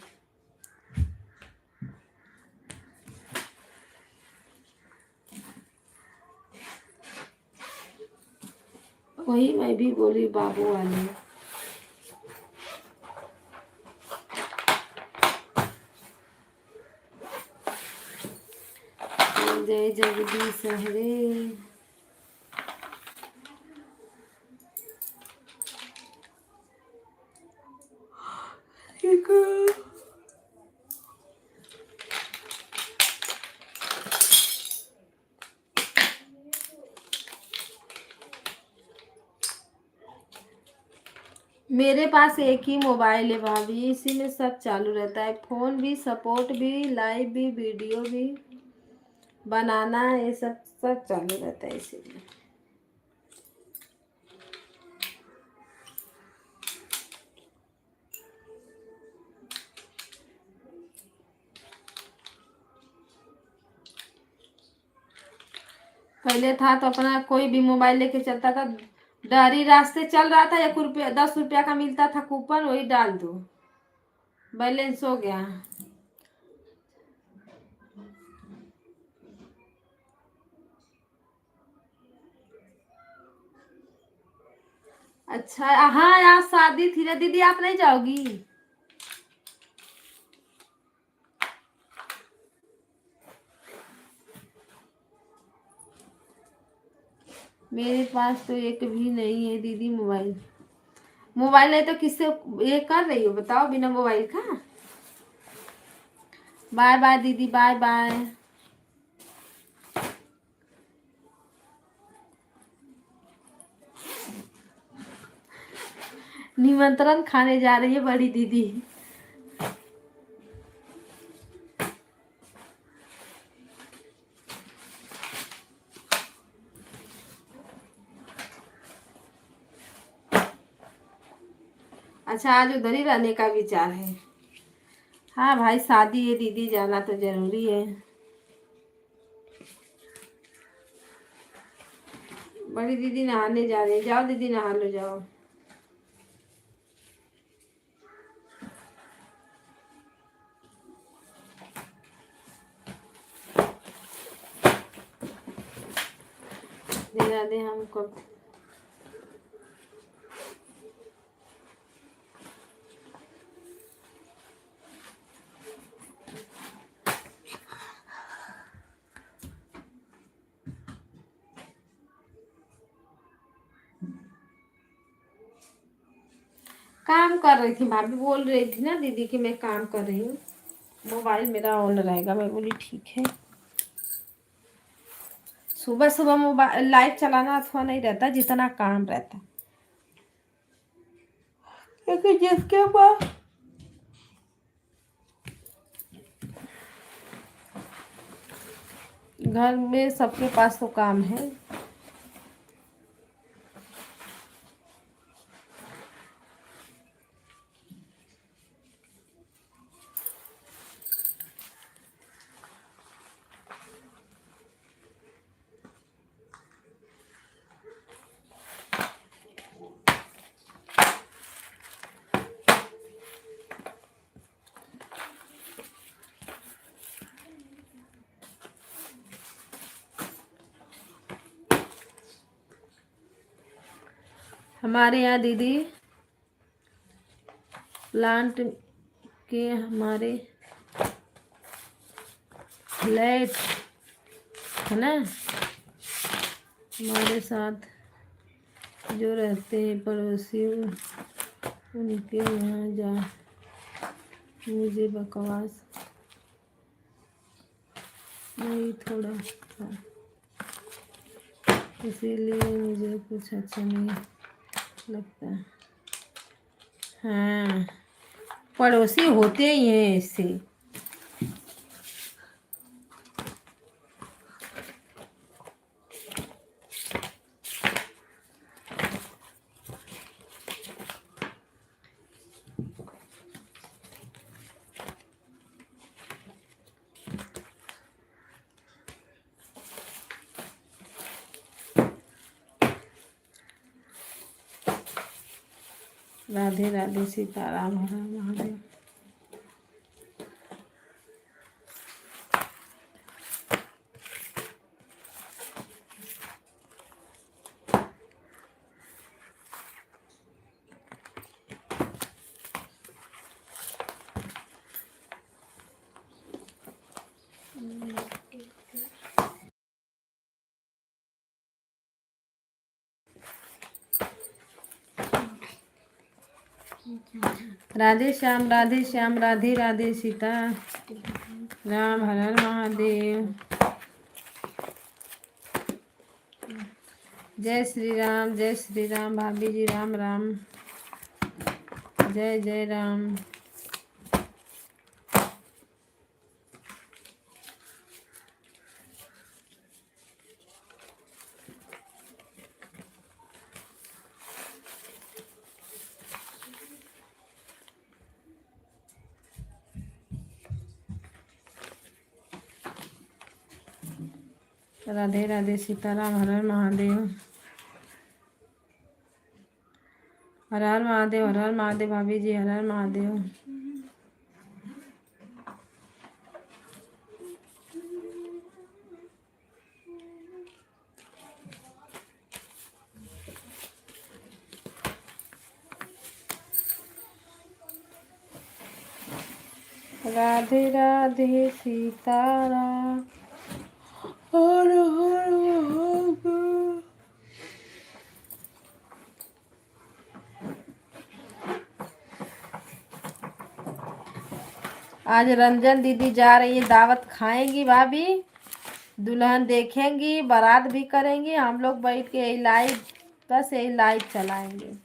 वही मैं भी बोली बाबू वाली। जय जगदीश हरे। मेरे पास एक ही मोबाइल है भाभी, इसी में सब चालू रहता है, फोन भी, सपोर्ट भी, लाइव भी, वीडियो भी बनाना, ये सब सब चालू रहता है इसीलिए। पहले था तो अपना कोई भी मोबाइल लेके चलता था, डरी रास्ते चल रहा था, 1 रुपया 10 रुपया का मिलता था कूपन, वही डाल दो, बैलेंस हो गया। अच्छा हाँ, आज शादी थी ना दीदी, आप नहीं जाओगी? मेरे पास तो एक भी नहीं है दीदी मोबाइल। मोबाइल नहीं तो किससे ये कर रही हो बताओ बिना मोबाइल का? बाय बाय दीदी, बाय बाय। निमंत्रण खाने जा रही है बड़ी दीदी। अच्छा आज उधर ही रहने का विचार है? हाँ भाई शादी है दीदी, जाना तो जरूरी है। बड़ी दीदी नहाने जा रही है, जाओ दीदी नहा लो जाओ। दे दे हमको। काम कर रही थी भाभी, बोल रही थी ना दीदी कि मैं काम कर रही हूँ, मोबाइल मेरा ऑन रहेगा। मैं बोली ठीक है। सुबह सुबह मोबाइल लाइव चलाना अथवा नहीं रहता जितना काम रहता, क्योंकि जिसके पास घर में सबके पास तो काम है। हमारे यहाँ दीदी प्लांट के हमारे फ्लैट है ना, हमारे साथ जो रहते हैं पड़ोसी, उनके यहाँ जा मुझे बकवास नहीं थोड़ा था, इसीलिए मुझे कुछ अच्छा नहीं लगता। हाँ पड़ोसी होते ही हैं इससे। राधे राधे, सीताराम, हर हर महादेव। राधे श्याम, राधे श्याम, राधे राधे, सीता राम, हर हर महादेव। जय श्री राम, जय श्री राम, भाभी जी राम राम, जय जय राम। राधे राधे, सीताराम, हर हर महादेव, हर हर महादेव, हर हर महादेव, भाभी जी हर हर महादेव। राधे राधे, सीताराम, हर हर महादेव। आज रंजन दीदी जा रही है, दावत खाएंगी भाभी, दुल्हन देखेंगी, बारात भी करेंगी, हम लोग बैठ के यही लाइव, बस यही लाइव चलाएंगे।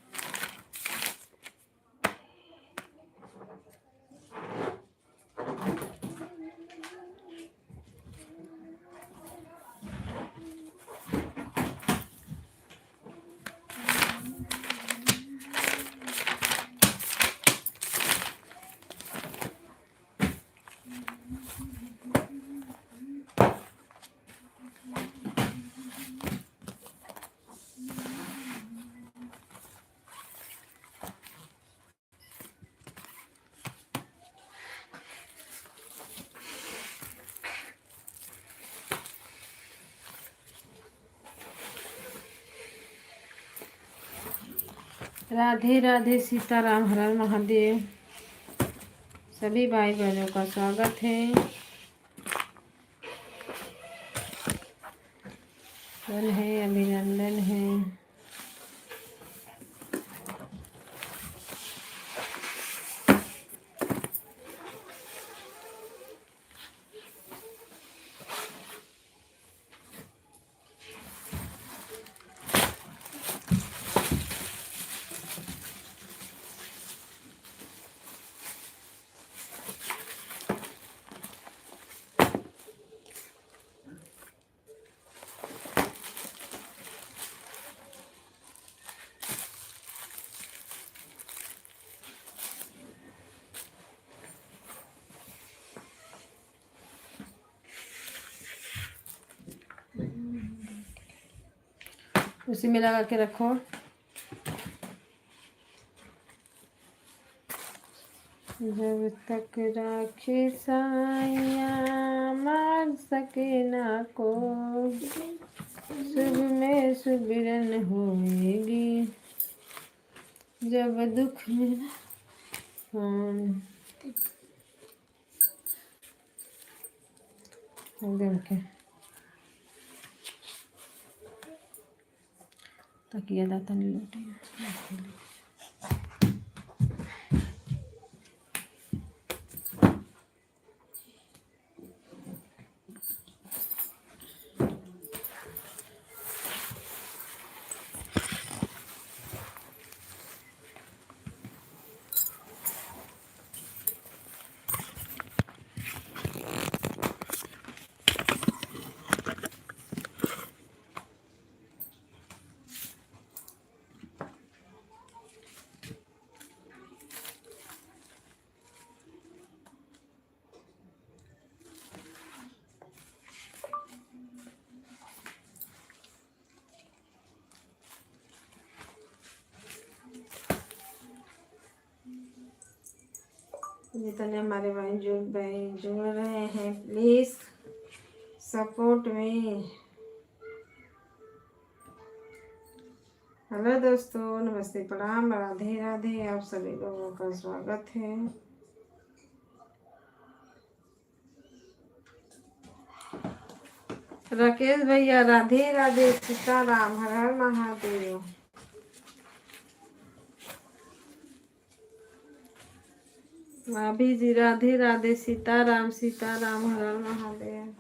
राधे राधे, सीताराम, हर हर महादेव। सभी भाई बहनों का स्वागत है। अभिनंदन है। उसी में लगा के रखो। जब तक राखी साइया मार सके ना को, शुभ में सुबिरन होएगी, जब दुख में के तकिया दाता नहीं लौटे। जितने हमारे भाई जुड़ रहे हैं, प्लीज़ सपोर्ट में। हेलो दोस्तों, नमस्ते, प्रणाम, राधे राधे। आप सभी लोगों का स्वागत है। राकेश भैया राधे राधे, सीताराम, हर हर महादेव। भाभी जी राधे राधे, सीताराम सीताराम, हर हर महादेव।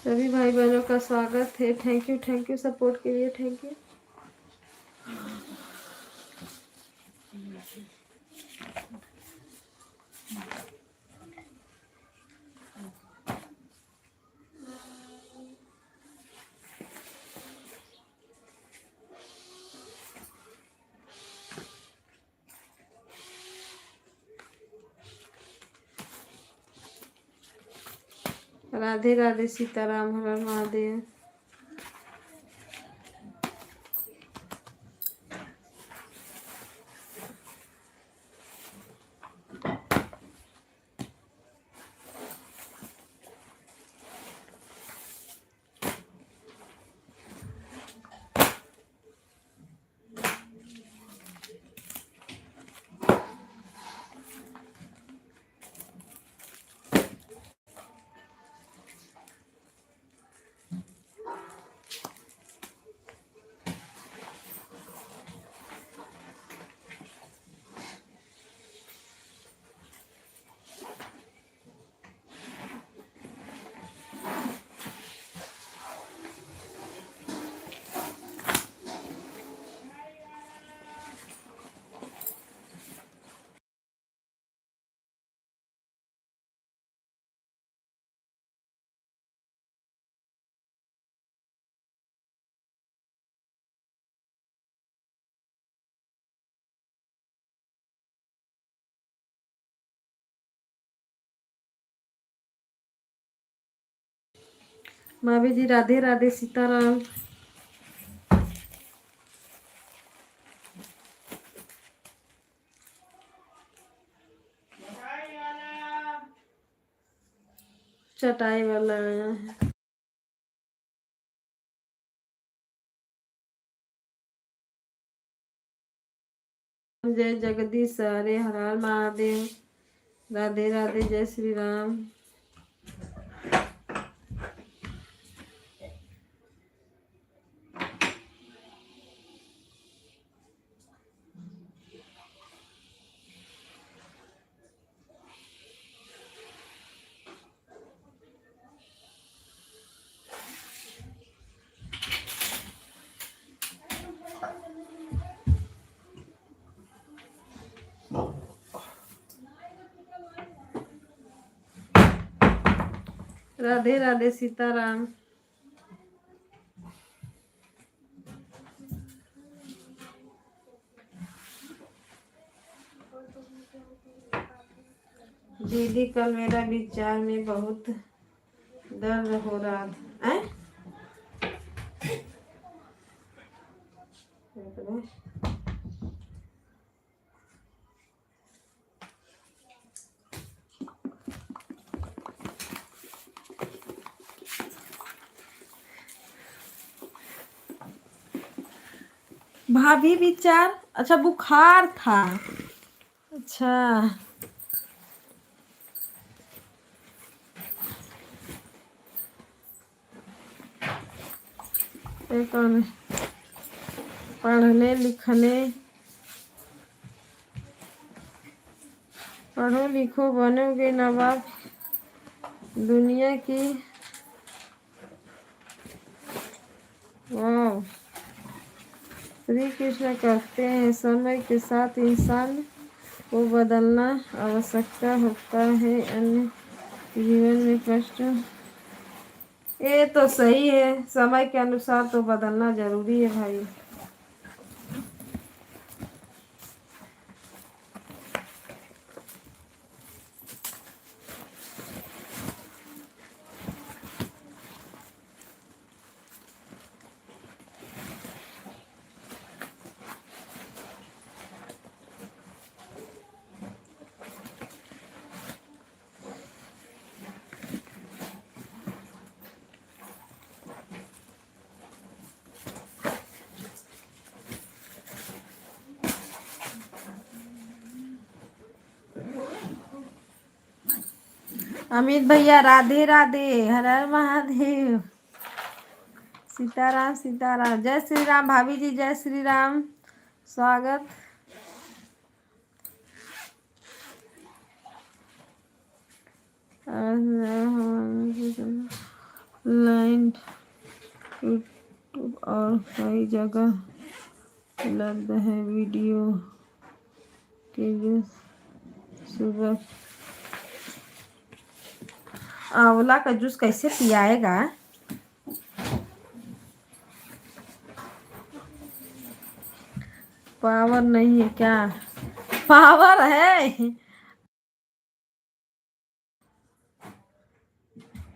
सभी भाई बहनों का स्वागत है। थैंक यू सपोर्ट के लिए, थैंक यू। राधे राधे, सीताराम, हर हर महादेव। भाभी जी राधे राधे, सीताराम। चटाई वाला आया है। जय जगदीश हरे, हर हर महादेव। राधे राधे, जय श्री राम। राधे राधे, सीताराम। दीदी कल मेरा विचार में बहुत दर्द हो रहा था। भाभी विचार, अच्छा बुखार था। अच्छा कौन पढ़ने लिखने, पढ़ो लिखो बनोगे नवाब दुनिया की। वाह। श्री कृष्ण कहते हैं समय के साथ इंसान को बदलना आवश्यकता होता है, अन्य जीवन में कष्ट। ये तो सही है, समय के अनुसार तो बदलना जरूरी है भाई। अमित भैया राधे राधे, हर हर महादेव, सीताराम सीताराम, जय श्री राम भाभी जी, जय श्री राम, स्वागत। लाइन यूट्यूब और कई जगह उपलब्ध है वीडियो के लिए। सुबह आंवला का जूस कैसे पियाएगा? पावर नहीं है क्या? पावर है,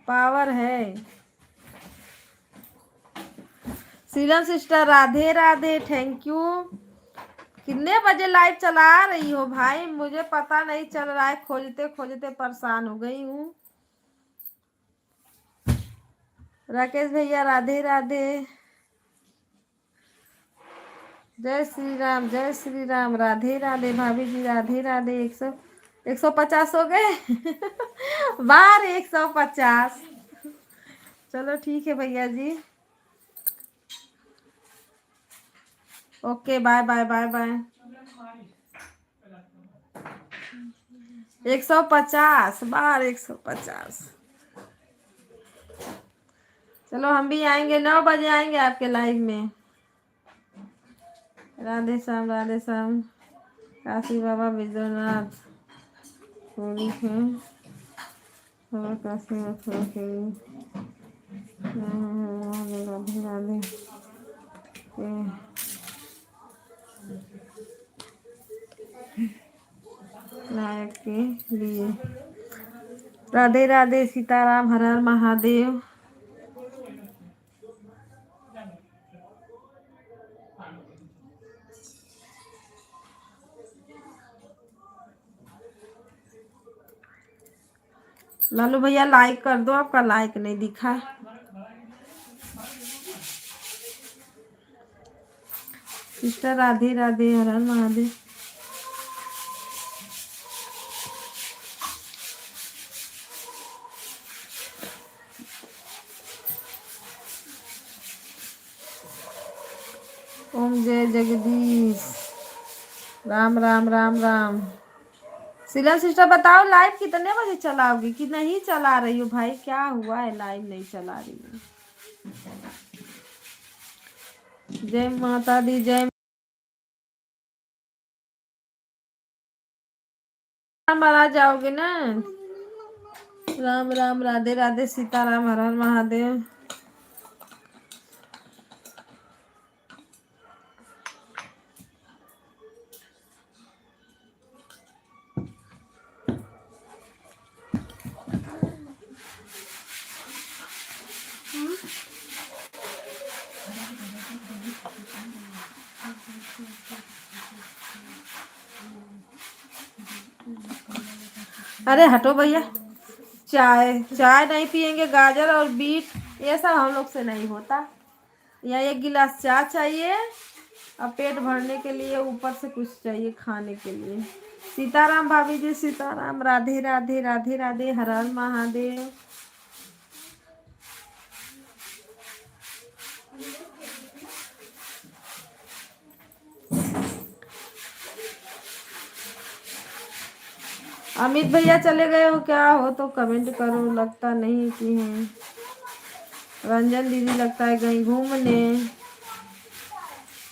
पावर है। Serum sister Radhe Radhe, thank you. कितने बजे लाइव चला रही हो भाई? मुझे पता नहीं चल रहा है, खोजते खोजते परेशान हो गई हूँ। राकेश भैया राधे राधे, जय श्री राम, जय श्री राम, राधे राधे भाभी जी, राधे राधे। 150 हो गए बार 150। चलो ठीक है भैया जी, okay, bye bye bye bye. 150 बार 150। चलो हम भी आएंगे, 9 बजे आएंगे आपके लाइव में। राधे श्याम, राधे श्याम। काशी बाबा विश्वनाथ होली है, काशी मथुरा के राधे राधे नायक के लिए। राधे राधे, सीताराम, हर हर महादेव। लालू भैया लाइक कर दो, आपका लाइक नहीं दिखा। सिस्टर राधे राधे, हर हर महादेव। ओम जय जगदीश, राम राम राम राम। सीलन सिस्टर बताओ लाइव कितने बजे चलाओगी कि नहीं चला रही हो भाई? क्या हुआ है, लाइव नहीं चला रही हो? जय माता दी, जय मारा जाओगे ना। राम राम, राधे राधे, सीताराम, हर हर महादेव। अरे हटो भैया, चाय चाय नहीं पियेंगे? गाजर और बीट ये सब हम लोग से नहीं होता। या 1 गिलास चाय चाहिए और पेट भरने के लिए ऊपर से कुछ चाहिए खाने के लिए। सीताराम भाभी जी, सीताराम, राधे राधे, राधे राधे, हर हर महादेव। अमित भैया चले गए हो क्या? हो तो कमेंट करो, लगता नहीं कि हैं। रंजन दीदी लगता है कहीं घूमने।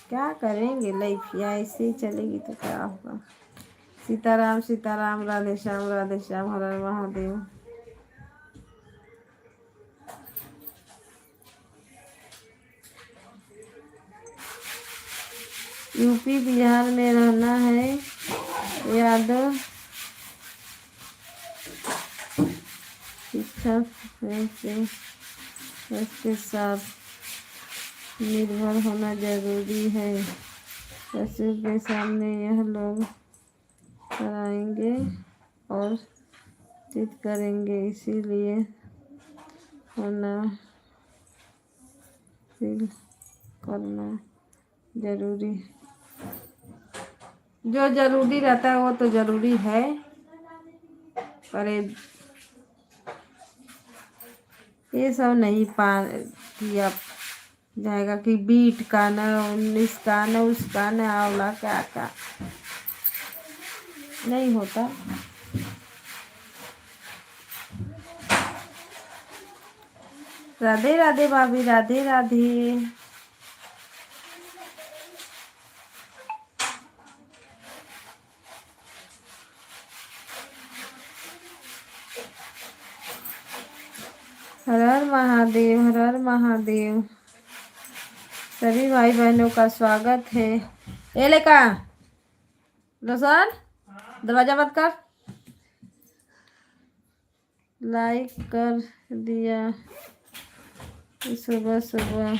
क्या करेंगे, लाइफ या ऐसे ही चलेगी तो क्या होगा। सीताराम सीताराम, राधे श्याम, राधे श्याम, हर हर महादेव। यूपी बिहार में रहना है यादव, शिक्षा के साथ निर्भर होना जरूरी है। ससुर के सामने यह लोग कराएंगे और चित करेंगे, इसीलिए होना फील करना जरूरी। जो जरूरी रहता है वो तो जरूरी है, पर ये सब नहीं पा किया जाएगा कि बीट का न 19 का न उसका न आंवला क्या का नहीं होता। राधे राधे भाभी, राधे राधे। हर हर महादेव, हर हर महादेव। सभी भाई बहनों का स्वागत है। ए लेका रोशन, दरवाजा बंद कर। लाइक कर दिया सुबह सुबह,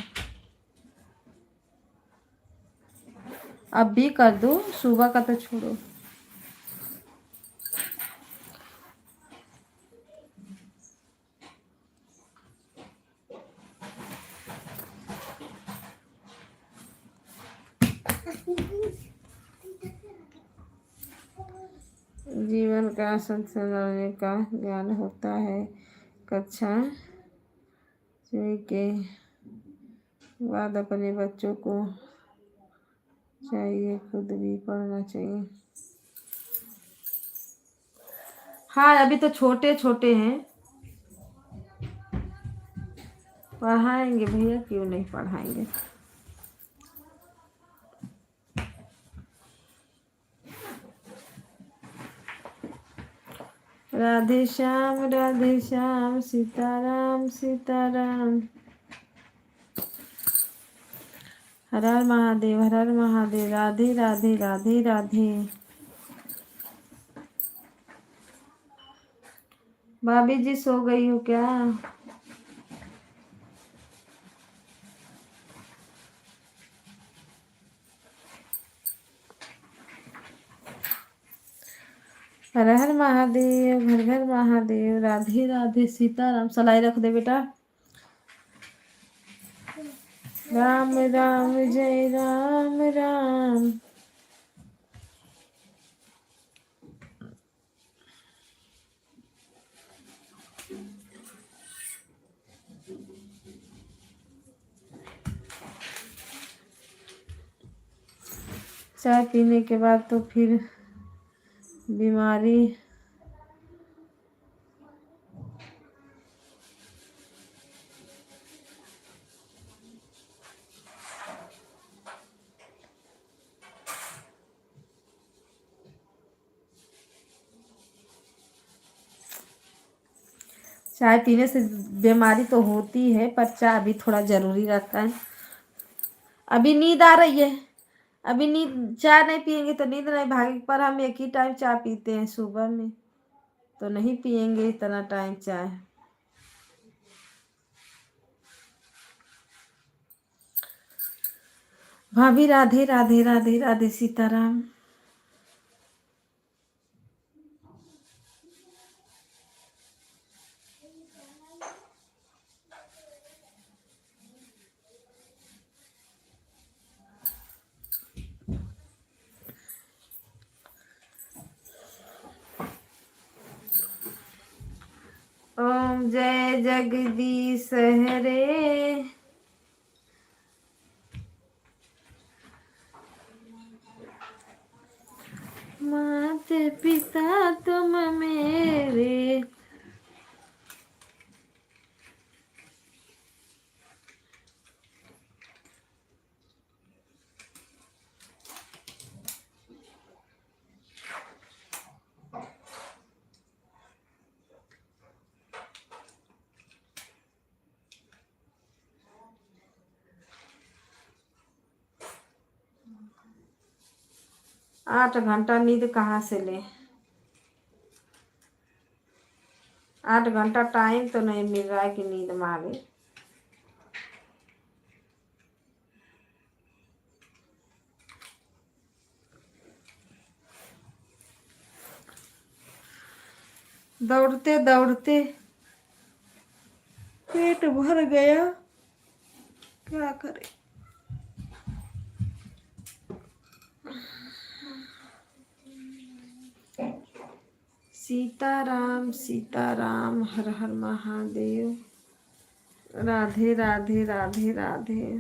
अब भी कर दो, सुबह का तो छोड़ो। जीवन का संसारने का ज्ञान होता है कक्षा 6 के बाद अपने बच्चों को चाहिए खुद भी पढ़ना चाहिए। हाँ अभी तो छोटे छोटे हैं, पढ़ाएंगे भैया, क्यों नहीं पढ़ाएंगे। राधे श्याम सीताराम सीताराम। हर हर महादेव, हर हर महादेव। राधे राधे, राधे राधे। भाभी जी सो गई हो क्या? हर हर महादेव, घर घर महादेव। राधे राधे सीताराम। सलाई रख दे बेटा। राम राम जय राम राम। चाय पीने के बाद तो फिर बीमारी। चाय पीने से बीमारी तो होती है, पर चाय भी थोड़ा जरूरी रहता है। अभी नींद आ रही है, अभी नींद, चाय नहीं पियेंगे तो नींद नहीं भागेगी। पर हम एक ही टाइम चाय पीते हैं सुबह में, तो नहीं पियेंगे इतना टाइम चाय। भाभी राधे राधे, राधे राधे सीताराम। ओम जय जगदीश हरे। माते पिता तुम मेरे। आठ घंटा नींद कहाँ से ले? 8 घंटा टाइम तो नहीं मिल रहा है कि नींद मारे। दौड़ते दौड़ते पेट भर गया, क्या करें। सीताराम सीताराम, हर हर महादेव। राधे राधे राधे राधे।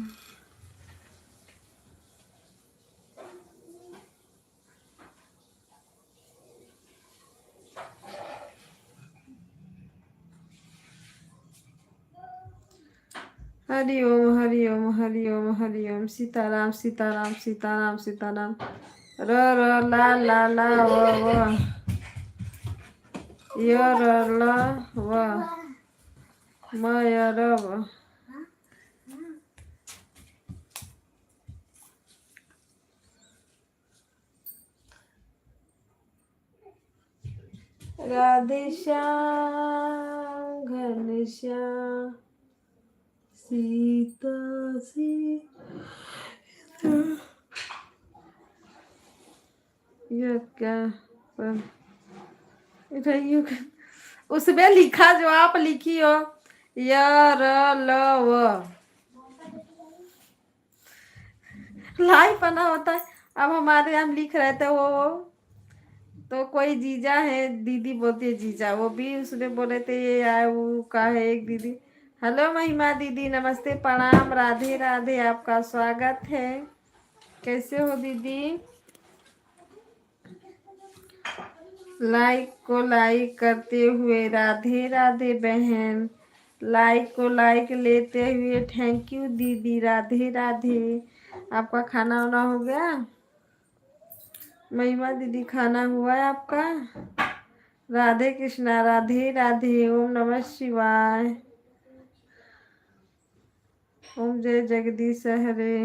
हरि ओम हरि ओम हरि ओम हरि ओम। सीताराम सीताराम सीताराम सीताराम। र ला ला व य ल व म य र व। राधे श्याम घनश्याम सीता सीता। ये क्या पर उसमें लिखा जो आप लिखी हो य र ल व लाइव बना होता है। अब हमारे यहाँ लिख रहे थे वो तो कोई जीजा है, दीदी बोलती है जीजा, वो भी उसने बोले थे ये आए वो का है एक दीदी। हेलो महिमा दीदी, नमस्ते प्रणाम राधे राधे, आपका स्वागत है। कैसे हो दीदी? लाइक को लाइक करते हुए राधे राधे बहन, लाइक को लाइक लेते हुए थैंक यू दीदी, राधे राधे। आपका खाना वाना हो गया? महिमा दीदी खाना हुआ है आपका? राधे कृष्णा राधे राधे। ओम नमः शिवाय। ओम जय जगदीश हरे।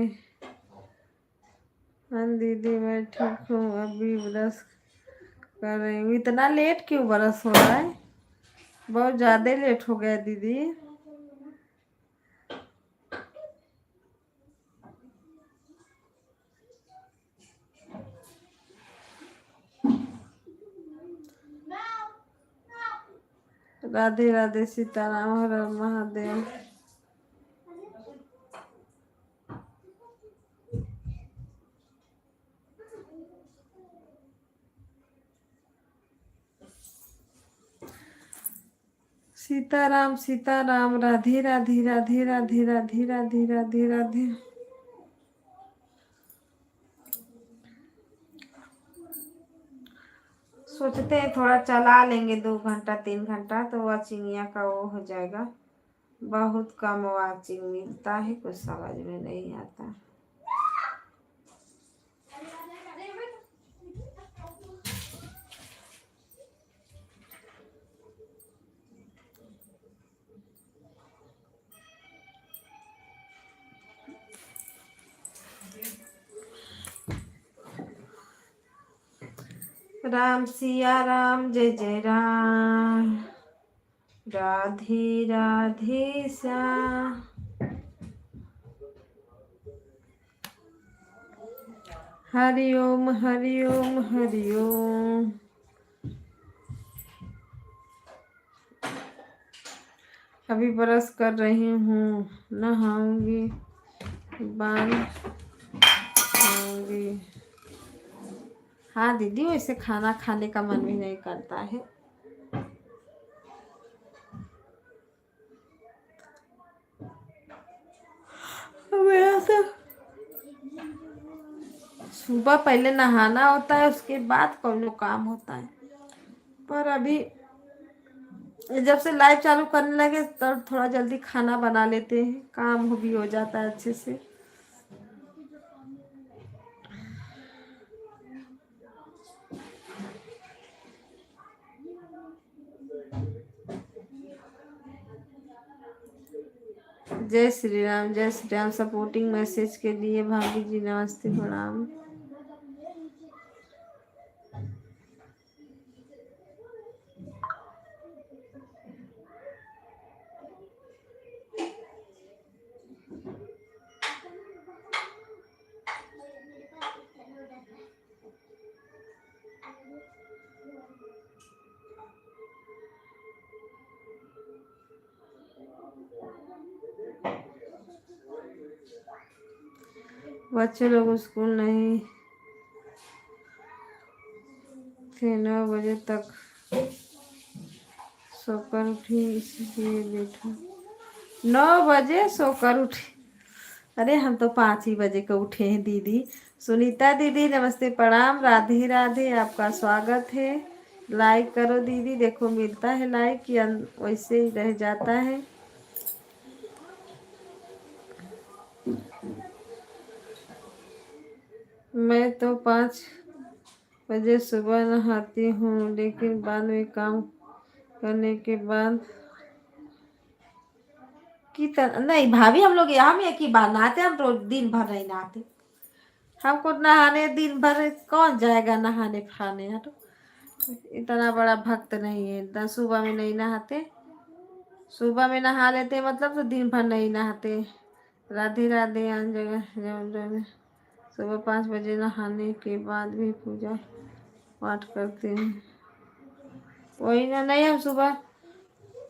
हाँ दीदी मैं ठीक हूँ, अभी ब्रश कर रही हूँ। इतना लेट क्यों ब्रश हो रहा है? बहुत ज्यादा लेट हो गया दीदी। राधे राधे सीताराम हर हर महादेव। सीताराम सीताराम राधे राधे राधे राधे राधे राधे राधे राधे। सोचते हैं थोड़ा चला लेंगे 2 घंटा 3 घंटा तो वाचिंगिया का वो हो जाएगा। बहुत कम वाचिंग मिलता है, कुछ समझ में नहीं आता। राम सिया राम जय जय राम, राधे राधे श्याम। हरि ओम हरि ओम हरि ओम। अभी ब्रश कर रही हूँ, नहाऊंगी, बाल खाऊंगी। हाँ दीदी, वैसे खाना खाने का मन भी नहीं करता है। मेरा तो सुबह पहले नहाना होता है, उसके बाद कौन काम होता है। पर अभी जब से लाइव चालू करने लगे तब थोड़ा जल्दी खाना बना लेते हैं, काम भी हो जाता है अच्छे से। जय श्री राम जय श्री राम। सपोर्टिंग मैसेज के लिए भाभी जी नमस्ते प्रणाम। बच्चे लोग स्कूल नहीं थे, 9 बजे तक सोकर उठी इसलिए लेट हो। 9 बजे सोकर उठे। अरे हम तो 5 ही बजे को उठे हैं दीदी। सुनीता दीदी नमस्ते प्रणाम, राधे राधे, आपका स्वागत है। लाइक करो दीदी, देखो मिलता है लाइक या वैसे ही रह जाता है। मैं तो 5 बजे सुबह नहाती हूँ, लेकिन बाद में काम करने के बाद नहीं भाभी, हम लोग हम एक ही बार नहाते, हम रोज दिन भर नहीं नहाते। हमको नहाने दिन भर कौन जाएगा नहाने खाने, हटो। इतना बड़ा भक्त नहीं है, इतना सुबह में नहीं नहाते। सुबह में नहा लेते मतलब तो दिन भर नहीं नहाते। राधे राधे। आन जगह जगह सुबह 5 बजे नहाने के बाद भी पूजा पाठ करते हैं। वही ना, नहीं हम सुबह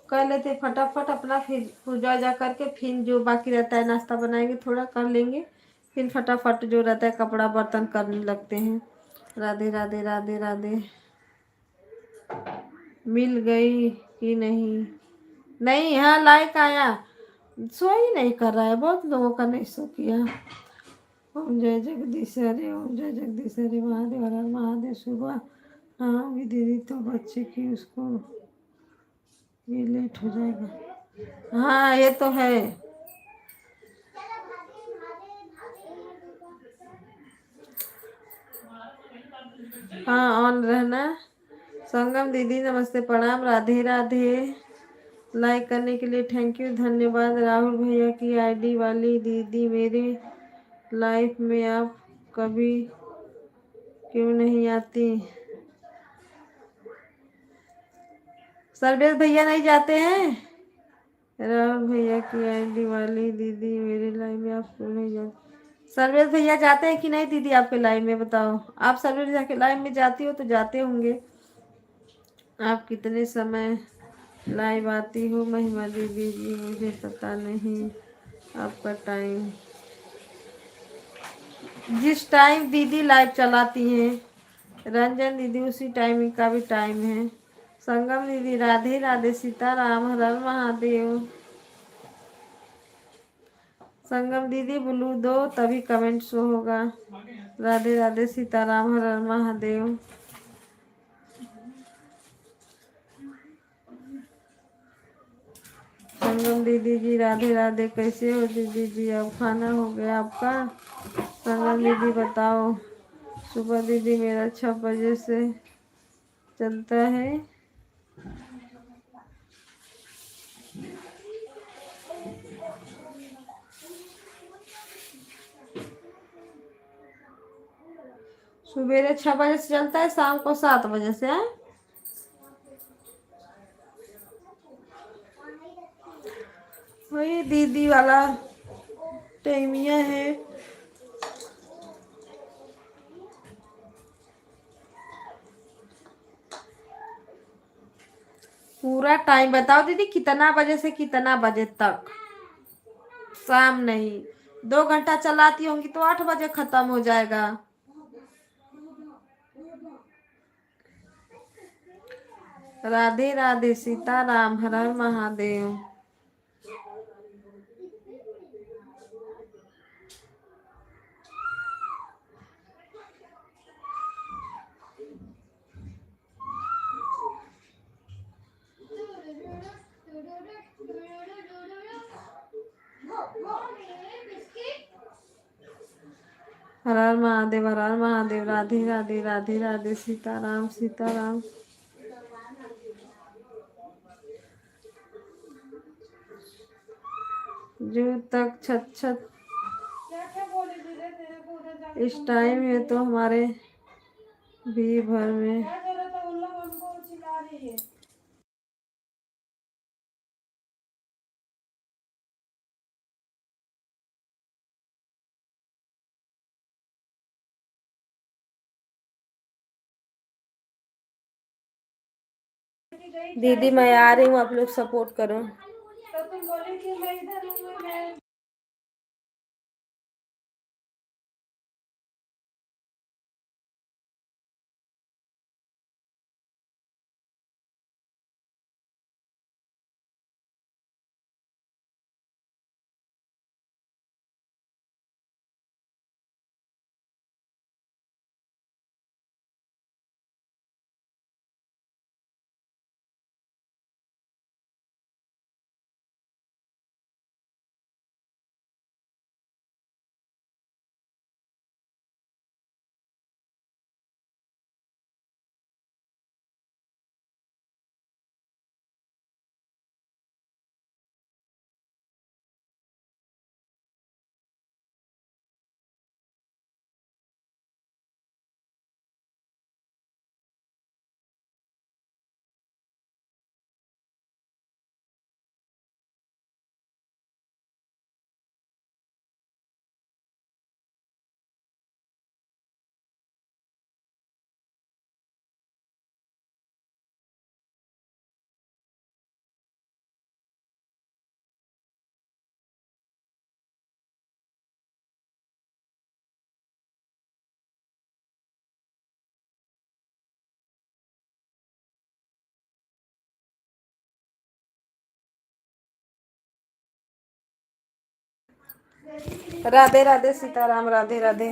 कर लेते फटाफट अपना, फिर पूजा वूजा करके फिर जो बाकी रहता है नाश्ता बनाएंगे, थोड़ा कर लेंगे, फिर फटाफट जो रहता है कपड़ा बर्तन करने लगते हैं। राधे राधे राधे राधे। मिल गई कि नहीं? नहीं, हाँ लाइक आया। शो ही नहीं कर रहा है, बहुत लोगों का नहीं शो किया। ओम जय जगदीश हरे, ओम जय जगदीश हरे, महादेव हर हर महादेव। सुबह हाँ भी दीदी तो बच्चे की उसको ये लेट हो जाएगा। हाँ ये तो है। हाँ ऑन रहना। संगम दीदी नमस्ते प्रणाम, राधे राधे। लाइक करने के लिए थैंक यू, धन्यवाद। राहुल भैया की आईडी वाली दीदी, मेरे लाइफ में आप कभी क्यों नहीं आती? सर्वेश भैया नहीं जाते हैं? राहुल भैया की आईडी वाली दीदी, मेरे लाइफ में आप क्यों नहीं जाते? सर्वेश भैया जाते हैं कि नहीं दीदी आपके लाइव में, बताओ। आप सर्वेश भैया के लाइव में जाती हो तो जाते होंगे। आप कितने समय लाइव आती हो महिमा दीदी जी? मुझे पता नहीं आपका टाइम। जिस टाइम दीदी लाइव चलाती हैं रंजन दीदी, उसी टाइमिंग का भी टाइम है। संगम दीदी राधे राधे, सीताराम, हर हर महादेव। संगम दीदी ब्लू दो तभी कमेंट शो होगा। राधे राधे, सीताराम, हर हर महादेव। संगम दीदी जी राधे राधे, कैसे हो दीदी जी? अब खाना हो गया आपका? संगम दीदी बताओ। सुबह दीदी मेरा 6 बजे से चलता है। सवेरे 6 बजे से चलता है, शाम को 7 बजे से है। वही दीदी वाला टाइमिया है। पूरा टाइम बताओ दीदी, कितना बजे से कितना बजे तक? शाम नहीं, 2 घंटा चलाती होंगी तो 8 बजे खत्म हो जाएगा। राधे राधे, सीताराम, हर हर महादेव। हर हर महादेव, हर हर महादेव। राधे राधे राधे राधे, सीताराम सीताराम। जू तक छत छत इस टाइम है तो हमारे भी भर में दीदी मैं आ रही हूँ, आप लोग सपोर्ट करो। तो तुम बोले कि मैं इधर हूँ, मैं राधे राधे सीताराम, राधे राधे।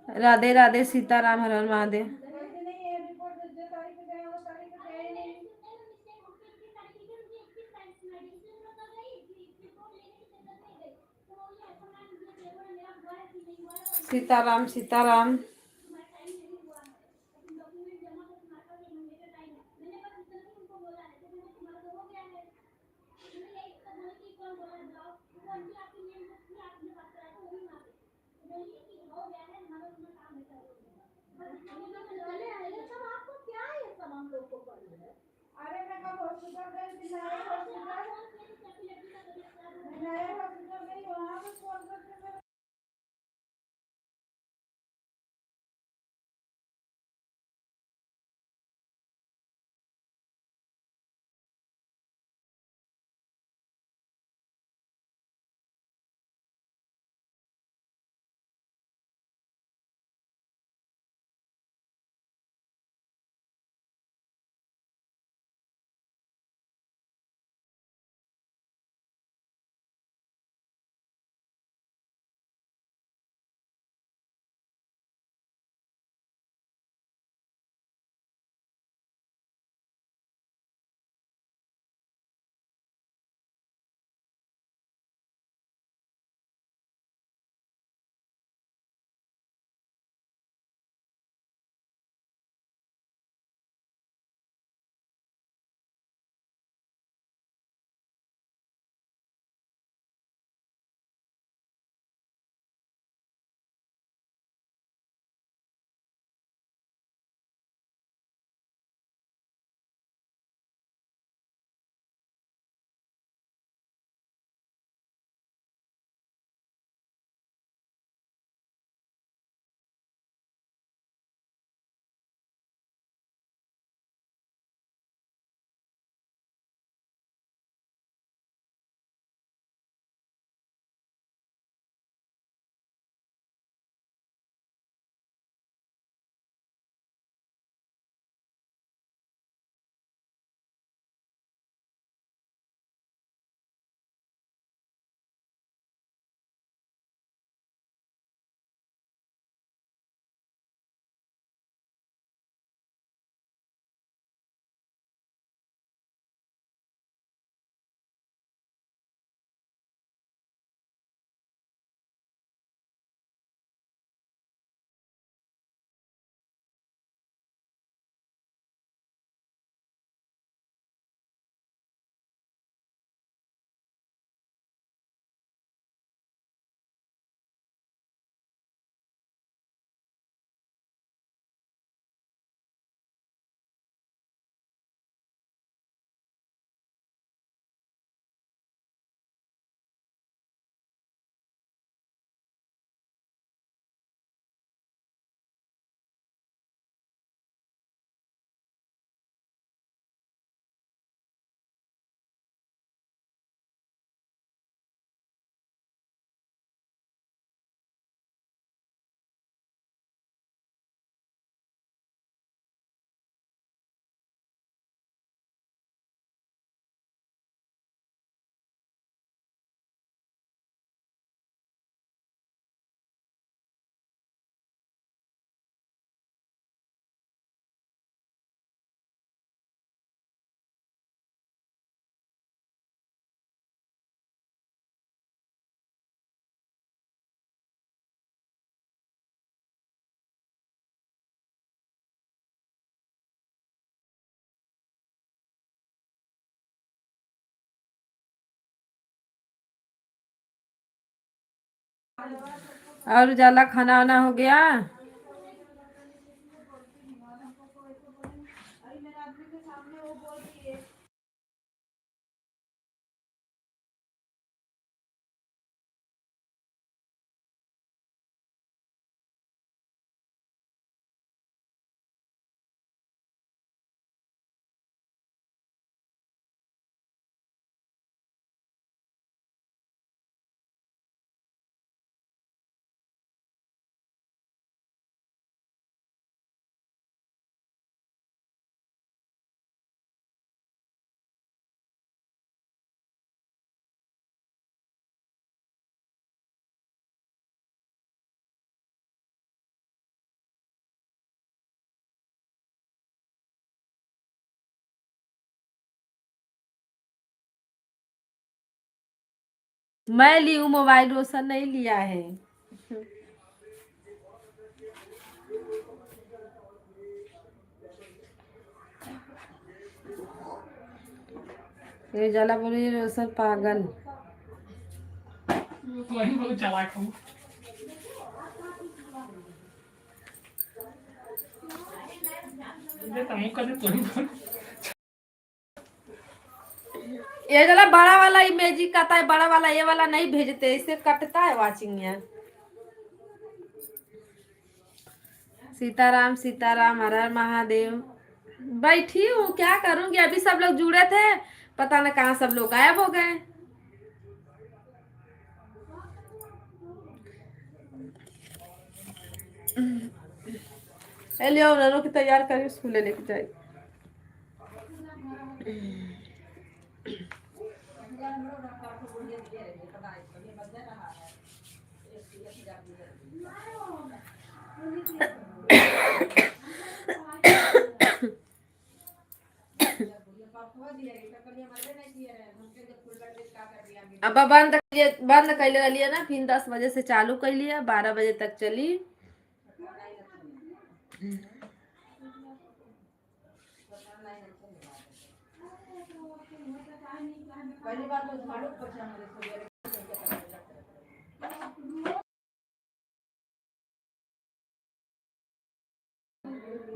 राधे राधे सीताराम, हर हर महादेव। सीताराम सीताराम। और उजाला, खाना वाना हो गया? मैं ली हूँ मोबाइल, रोशन नहीं लिया है। ये जाला बोले रोशन पागल। तो वही बहुत चालाक हूँ। ये तो हम कभी तो ही ये जरा बड़ा वाला इमेजिक आता है, बड़ा वाला, ये वाला नहीं भेजते, इससे कटता है वाचिंग यार। सीताराम सीताराम, हर हर महादेव। बैठी हूँ, क्या करूंगी, अभी सब लोग जुड़े थे, पता न कहाँ सब लोग गायब हो गए। लियो ननू की तैयार करी, स्कूल लेके जाए। अब बंद कर लिया ना, फिर 10 बजे से चालू कर लिया, 12 बजे तक चली।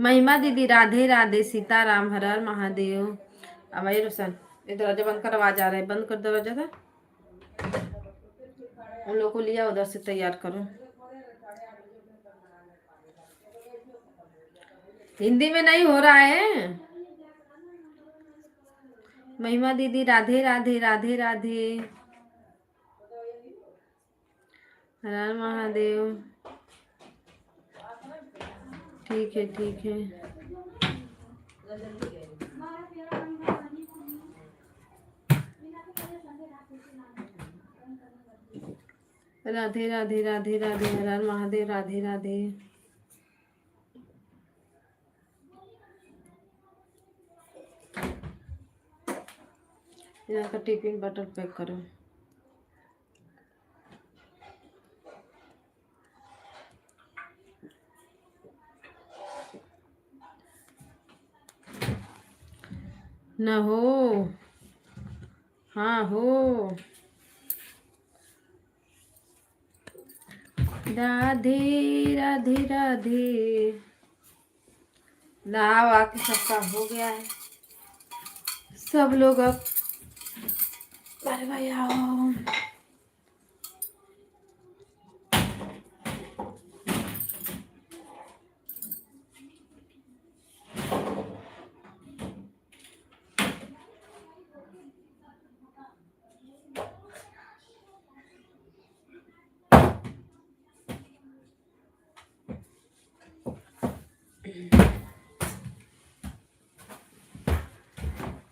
महिमा दीदी राधे राधे, सीताराम, हर हर महादेव। अब भाई रोशन, ये दरवाजा बंद कर, आवाज आ रहा है, बंद कर दरवाजा था। उन लोगों को लिया उधर से, तैयार करो। हिंदी में नहीं हो रहा है। महिमा दीदी राधे राधे, राधे राधे, हर हर महादेव। ठीक है ठीक है। राधे राधे, राधे राधे, हर हर महादेव, राधे राधे। यहाँ का टिफिन बटर पैक करो। न हो, हाँ हो। राधे राधे राधे। नहा आके सबका हो गया है, सब लोग अब, अरे भाई आओ।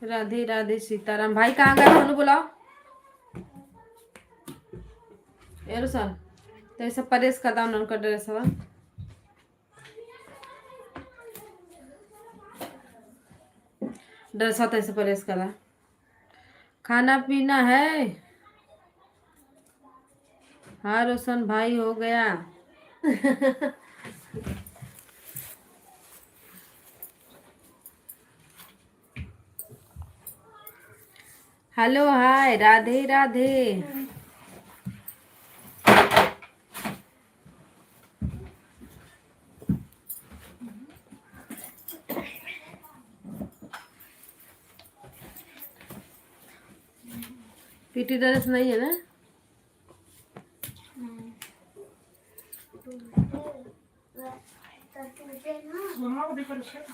राधे राधे, सीताराम। भाई कहाँ गए, उन्हें बुलाओ। ये रोशन, तो ऐसा परेश कर दाओ उनका ड्रेस हुआ। ड्रेस होता ऐसे परेश करा। खाना पीना है। हाँ रोशन भाई, हो गया। Hello hi, Radhe Radhe. PT dress नहीं है ना? सुना देखो से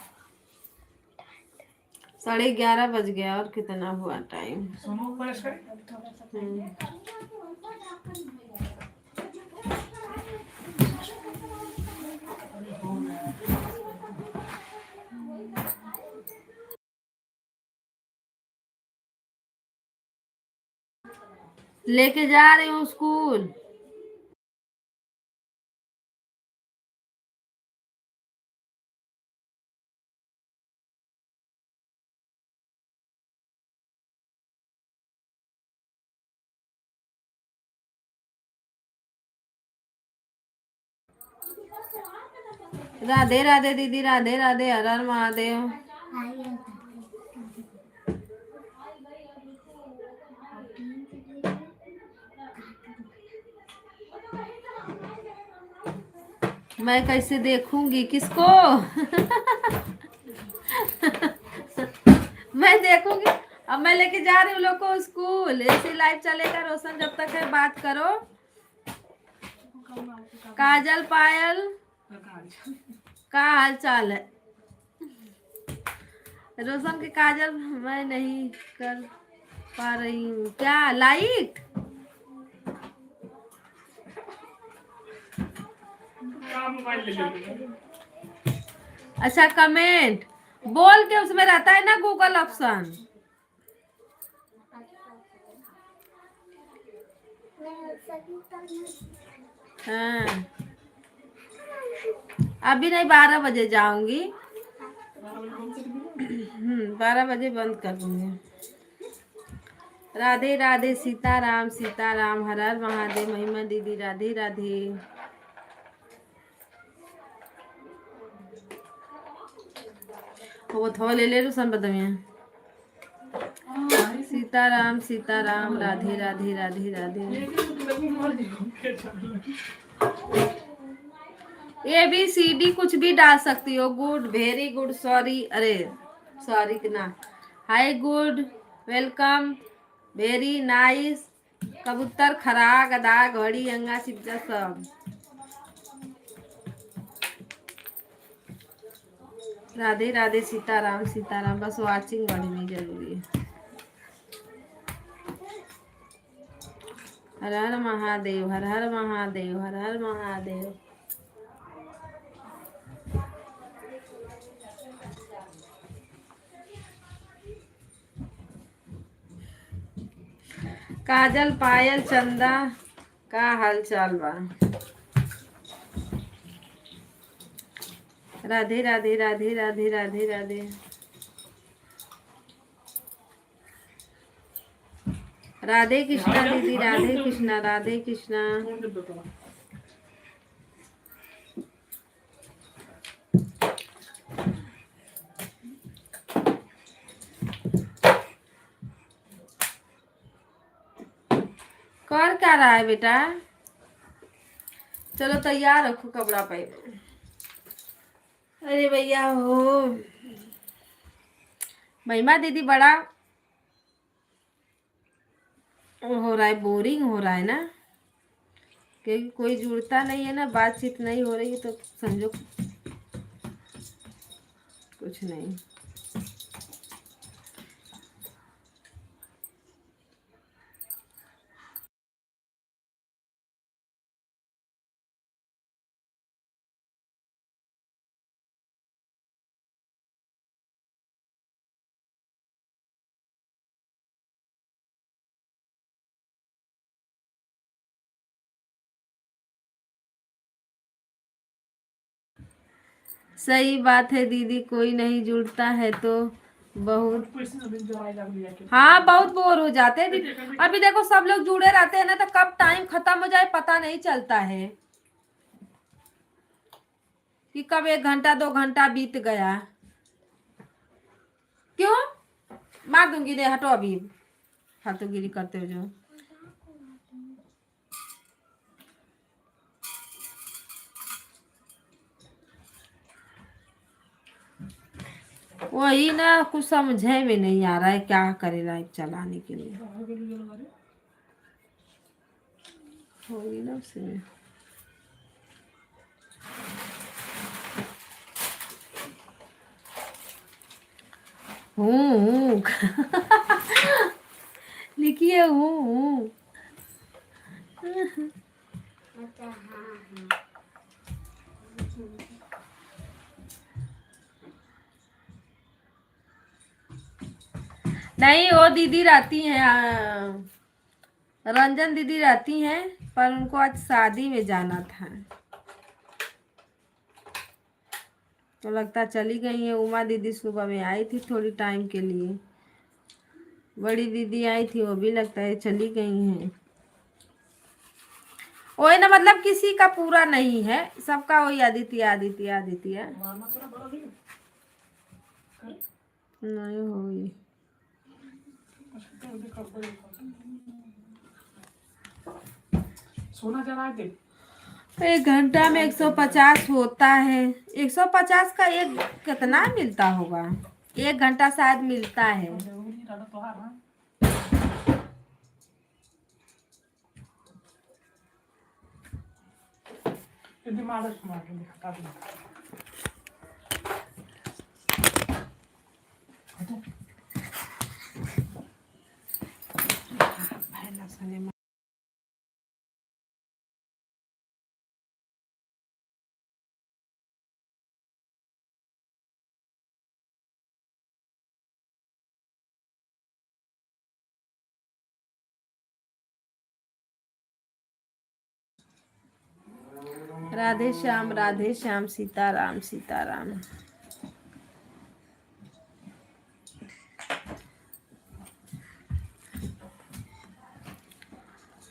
11:30 बज गया, और कितना हुआ टाइम? सुनो प्रेस करें। लेके जा रही हूँ स्कूल। राधे राधे दीदी, राधे राधे, हर हर महादेव। मैं कैसे देखूंगी किसको? मैं देखूंगी। अब मैं लेके जा रही हूँ लोग को स्कूल, ऐसे लाइव चलेगा। रोशन जब तक है बात करो। काजल पायल का हाल चाल है? रोशन के काजल मैं नहीं कर पा रही हूँ क्या लाइक? अच्छा कमेंट बोल के उसमें रहता है ना गूगल ऑप्शन। हाँ अभी नहीं, 12 बजे जाऊंगी। 12 बजे बंद कर दूंगी। राधे राधे, सीताराम सीताराम, हर हर महादेव। महिमा दीदी राधे राधे। वो थोड़ा ले ले रोशन बदमिया। सीताराम सीताराम, राधे राधे राधे राधे। ABCD कुछ भी डाल सकती हो। गुड, वेरी गुड, सॉरी, अरे सॉरी ना, हाय, गुड, वेलकम, वेरी नाइस, कबूतर, खरा, गधा, घड़ी, अंगा, चिज्जा सब। राधे राधे, सीताराम सीताराम। बस वाचिंग बढ़नी जरूरी है। हर हर महादेव, हर हर महादेव, हर हर महादेव। काजल पायल चंदा का हाल चाल बा? राधे राधे राधे राधे राधे राधे। राधे कृष्णा दीदी, राधे कृष्णा, राधे कृष्णा। कर क्या रहा है बेटा? चलो तैयार रखो कपड़ा पहने। अरे भैया हो, महिमा दीदी बड़ा हो रहा है, बोरिंग हो रहा है ना, क्योंकि कोई जुड़ता नहीं है ना, बातचीत नहीं हो रही, तो समझो कुछ नहीं। सही बात है दीदी, कोई नहीं जुड़ता है तो बहुत, हाँ बहुत बोर हो जाते हैं दीदी। अभी देखो सब लोग जुड़े रहते हैं ना, तो कब टाइम खत्म हो जाए पता नहीं चलता है, कि कब 1 घंटा 2 घंटा बीत गया। क्यों मार दूंगी, दे हटो अभी, फालतूगिरी करते हो जो। वही ना, कुछ समझे में नहीं आ रहा है क्या करे लाइव चलाने के लिए। वही ना उसमें हूँ लिखिए हूँ। नहीं वो दीदी रहती हैं, रंजन दीदी रहती हैं, पर उनको आज शादी में जाना था, तो लगता चली गई है। उमा दीदी सुबह में आई थी थोड़ी टाइम के लिए, बड़ी दीदी आई थी, वो भी लगता है चली गई हैं। वही ना, मतलब किसी का पूरा नहीं है, सबका वही आदित्य आदित्य आदित्य। मारना थोड़ा बड़ा नहीं नहीं होगी। सोना जला दे। 1 घंटा में 150 होता है। 150 का एक कितना मिलता होगा? 1 घंटा शायद मिलता है। जरूरी रहा तो हार। हाँ यदि मार के दिखाता हूँ। राधे श्याम सीताराम सीताराम।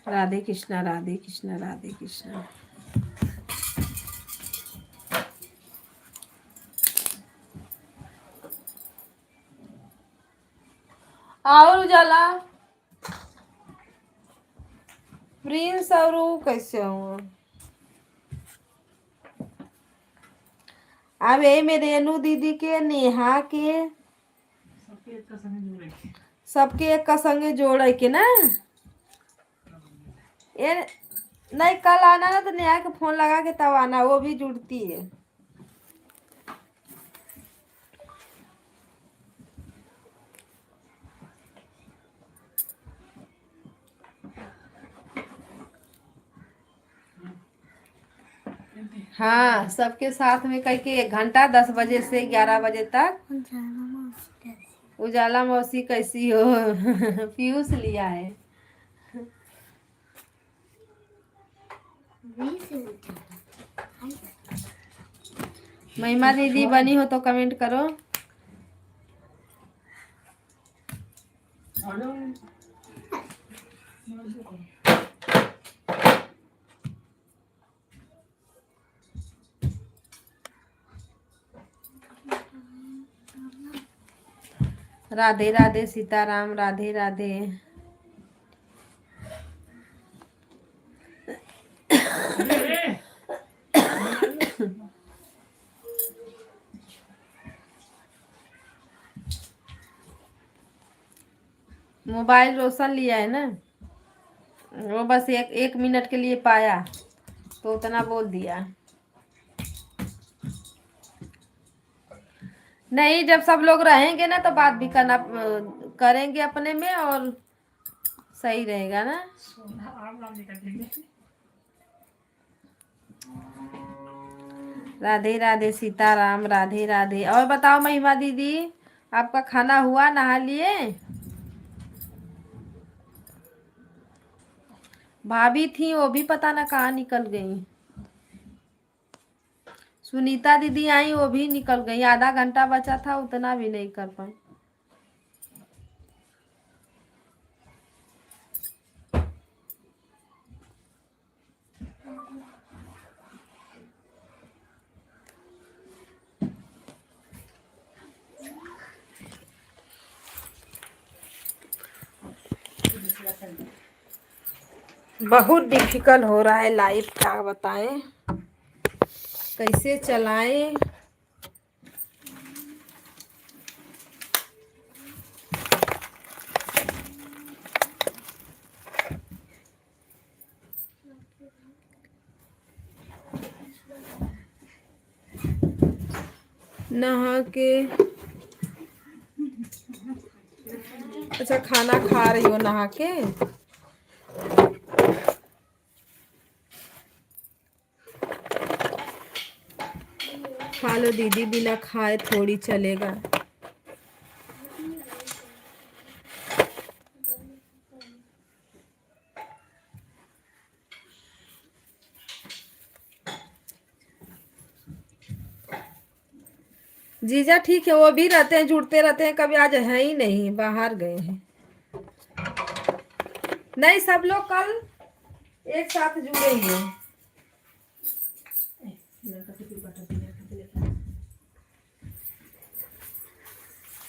राधे कृष्णा राधे कृष्णा राधे कृष्णा। और उजाला प्रिंस और वो कैसे हुआ? अब ये मेरे रेनू दीदी के, नेहा के, सबके एक का समय जुड़े। सबके एक का संगे जोड़ के ना। ये नहीं, कल आना ना तो नेहा के फोन लगा के तब आना, वो भी जुड़ती है। हाँ, सबके साथ में कह के 1 घंटा 10 बजे से 11 बजे तक। उजाला मौसी कैसी हो? पीयूष लिया है। महिमा दीदी बनी हो तो कमेंट करो। राधे राधे सीताराम राधे राधे। मोबाइल रोशन लिया है ना, वो बस एक मिनट के लिए पाया तो उतना बोल दिया। नहीं, जब सब लोग रहेंगे ना तो बात भी करना करेंगे अपने में, और सही रहेगा ना। राधे राधे सीताराम राधे राधे। और बताओ महिमा दीदी, आपका खाना हुआ, नहा लिए? भाभी थी, वो भी पता ना कहाँ निकल गई। सुनीता दीदी आई, वो भी निकल गई। आधा घंटा बचा था, उतना भी नहीं कर पाई। बहुत डिफिकल्ट हो रहा है लाइफ, क्या बताएं कैसे चलाएं। नहा के, अच्छा खाना खा रही हो नहा के? खा लो दीदी, बिना खाए थोड़ी चलेगा। जीजा ठीक है, वो भी रहते हैं, जुड़ते रहते हैं, कभी आज है ही नहीं, बाहर गए हैं। नहीं, सब लोग कल एक साथ जुड़ेंगे।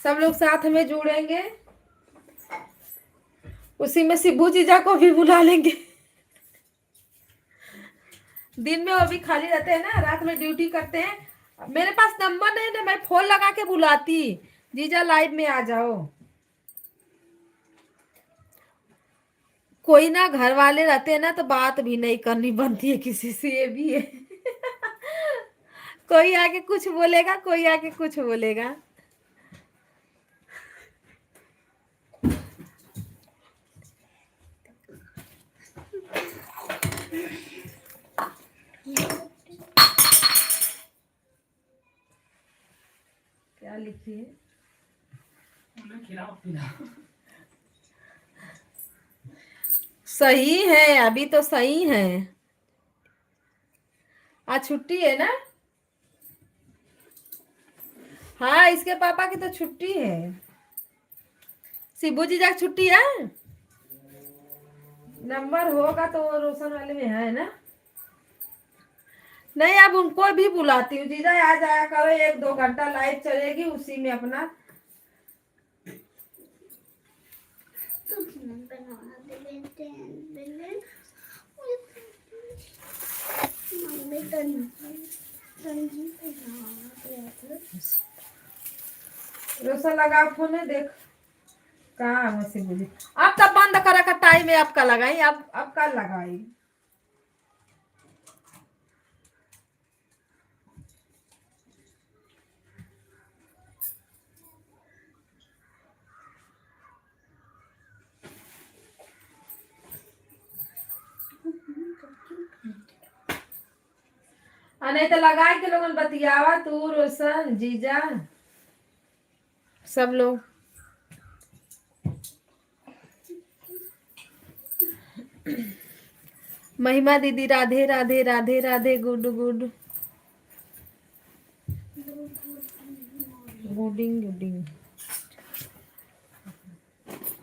सब लोग साथ में जुड़ेंगे, उसी में शिबू जीजा को भी बुला लेंगे। दिन में वो भी खाली रहते हैं ना, रात में ड्यूटी करते हैं। मेरे पास नंबर नहीं ना, मैं फोन लगा के बुलाती, जीजा लाइव में आ जाओ। कोई ना घर वाले रहते हैं ना तो बात भी नहीं करनी बनती है किसी से, ये भी है। कोई आके कुछ बोलेगा, कोई आके कुछ बोलेगा। क्या लिखी है? खिलाओ पिलाओ। सही है, अभी तो सही है। आज छुट्टी है ना? हाँ, इसके पापा की तो छुट्टी है। शिबू जीजा की छुट्टी है। नंबर होगा तो वो रोशन वाले में है ना? नहीं, अब उनको भी बुलाती हूँ, जीजा आ जाया करो, 1-2 घंटा लाइव चलेगी, उसी में अपना। रोशन लगा फोन है, देख कहाँ है शिबू जी। अब तब बंद करा का टाइम है, आपका लगाई, अब कल लगाई। नहीं तो लगाए के लोगन बतियावा, तू रोशन जीजा सब लोग। महिमा दीदी Radhe Radhe Radhe Radhe, good good Gooding Gooding.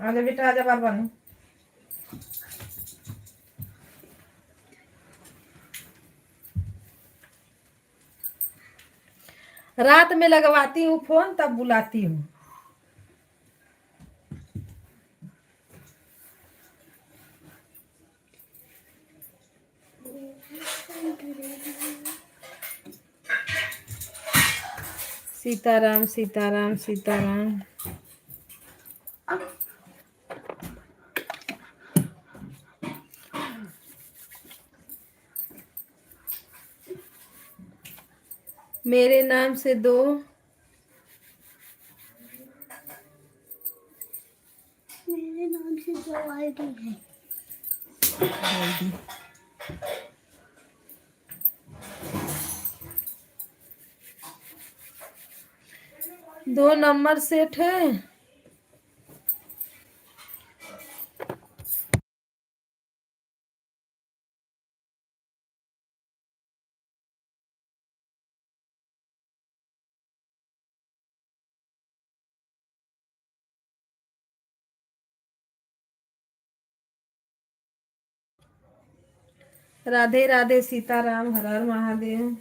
आजा बेटा, आजा बार बार। रात में लगवाती हूँ फोन, तब बुलाती हूँ। सीताराम सीताराम सीताराम। मेरे नाम से दो। मेरे नाम से 2 आईडी है। दो नंबर सेट है। राधे राधे सीताराम, हर हर महादेव।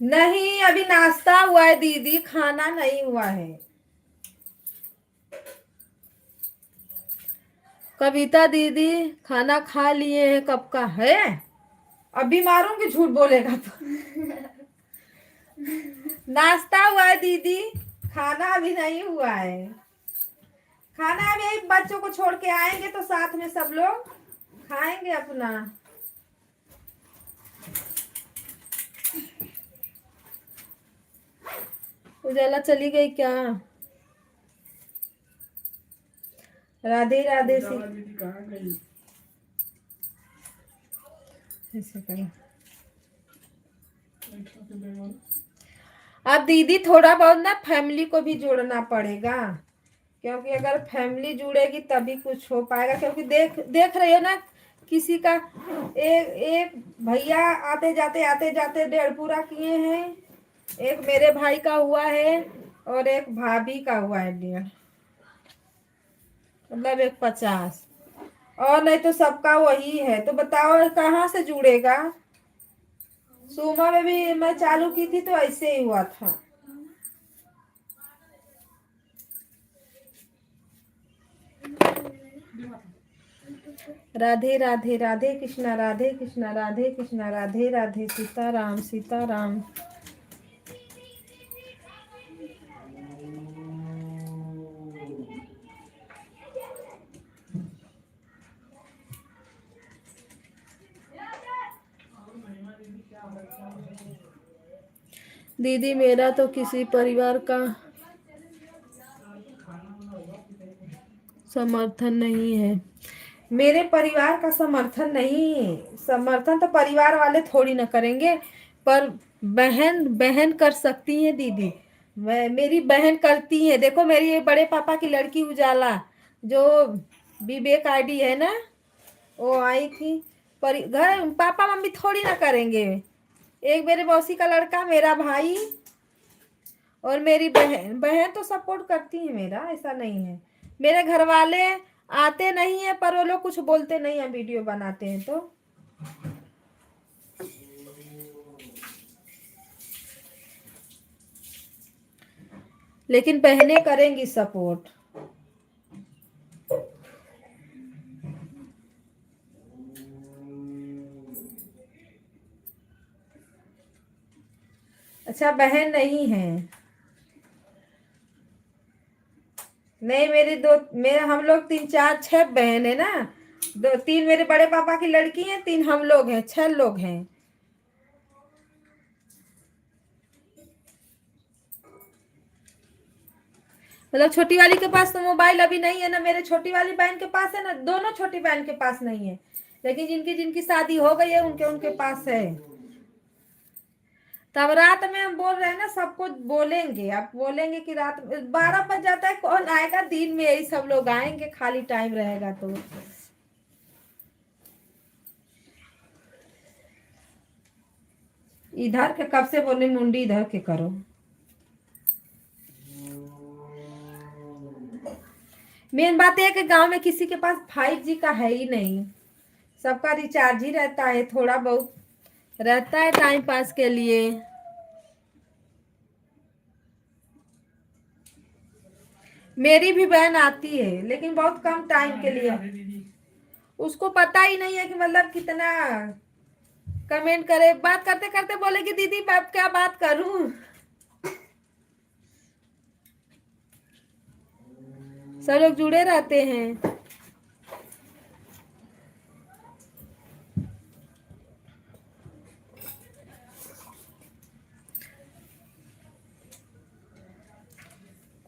नहीं, अभी नाश्ता हुआ है दीदी, खाना नहीं हुआ है। कविता दीदी खाना खा लिए हैं, कब का है? अभी मारूंगी झूठ बोलेगा तो। नाश्ता हुआ है दीदी, खाना अभी नहीं हुआ है। खाना अभी बच्चों को छोड़ के आएंगे तो साथ में सब लोग खाएंगे अपना। उजाला चली गई क्या? राधे राधे से दीदी कहाँ गई? ऐसे करो। अब दीदी थोड़ा बहुत ना फैमिली को भी जोड़ना पड़ेगा, क्योंकि अगर फैमिली जुड़ेगी तभी कुछ हो पाएगा। क्योंकि देख देख रही हो ना, किसी का एक एक भैया आते जाते 1.5 पूरा किए हैं, एक मेरे भाई का हुआ है और एक भाभी का हुआ है 1.5, मतलब एक 50, और नहीं तो सबका वही है। तो बताओ कहाँ से जुड़ेगा। सुमा में भी मैं चालू की थी तो ऐसे ही हुआ था। राधे राधे, राधे कृष्णा, राधे कृष्णा, राधे कृष्णा, राधे राधे, सीताराम सीताराम। दीदी मेरा तो किसी परिवार का समर्थन नहीं है। मेरे परिवार का समर्थन नहीं, समर्थन तो परिवार वाले थोड़ी ना करेंगे, पर बहन बहन कर सकती है दीदी। मेरी बहन करती है। देखो मेरी ये बड़े पापा की लड़की उजाला, जो विवेक आईडी है ना, वो आई थी। पर घर पापा मम्मी थोड़ी ना करेंगे। एक मेरे मौसी का लड़का, मेरा भाई और मेरी बहन, बहन तो सपोर्ट करती है मेरा, ऐसा नहीं है। मेरे घर वाले आते नहीं है, पर वो लोग कुछ बोलते नहीं है, वीडियो बनाते हैं तो। लेकिन बहनें करेंगी सपोर्ट। अच्छा बहन नहीं है। नहीं मेरी दो, मेरे हम लोग 3 4 6 बहन है ना। 2 3 मेरे बड़े पापा की लड़की है, 3 हम लोग हैं, 6 लोग हैं। मतलब छोटी वाली के पास तो मोबाइल अभी नहीं है ना, मेरे छोटी वाली बहन के पास है ना, दोनों छोटी बहन के पास नहीं है। लेकिन जिनकी जिनकी शादी हो गई है उनके उनके पास है। तब रात में हम बोल रहे हैं ना, सबको बोलेंगे। आप बोलेंगे कि रात 12 बज जाता है, कौन आएगा। दिन में यही सब लोग आएंगे, खाली टाइम रहेगा तो। इधर के कब से बोले, मुंडी इधर के करो। मेन बात है कि गांव में किसी के पास 5G का है ही नहीं। सबका रिचार्ज ही रहता है, थोड़ा बहुत रहता है टाइम पास के लिए। मेरी भी बहन आती है, लेकिन बहुत कम टाइम के लिए। उसको पता ही नहीं है कि मतलब कितना कमेंट करे। बात करते करते बोले कि दीदी मैं अब क्या बात करूं। सब लोग जुड़े रहते हैं।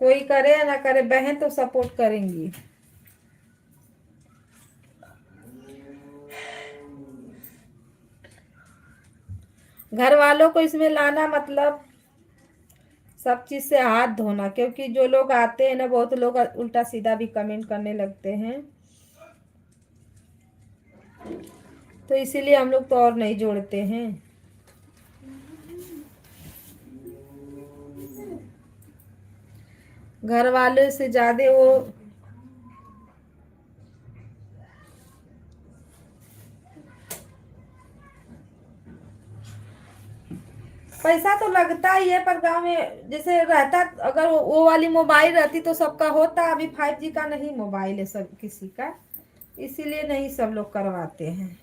कोई करे या ना करे, बहन तो सपोर्ट करेंगी। घर वालों को इसमें लाना मतलब सब चीज से हाथ धोना। क्योंकि जो लोग आते हैं ना, बहुत लोग उल्टा सीधा भी कमेंट करने लगते हैं, तो इसीलिए हम लोग तो और नहीं जोड़ते हैं। घर वाले से ज्यादा वो पैसा तो लगता ही है। पर गांव में जैसे रहता, अगर वो वाली मोबाइल रहती तो सबका होता। अभी 5G का नहीं मोबाइल है सब किसी का, इसीलिए नहीं सब लोग करवाते हैं।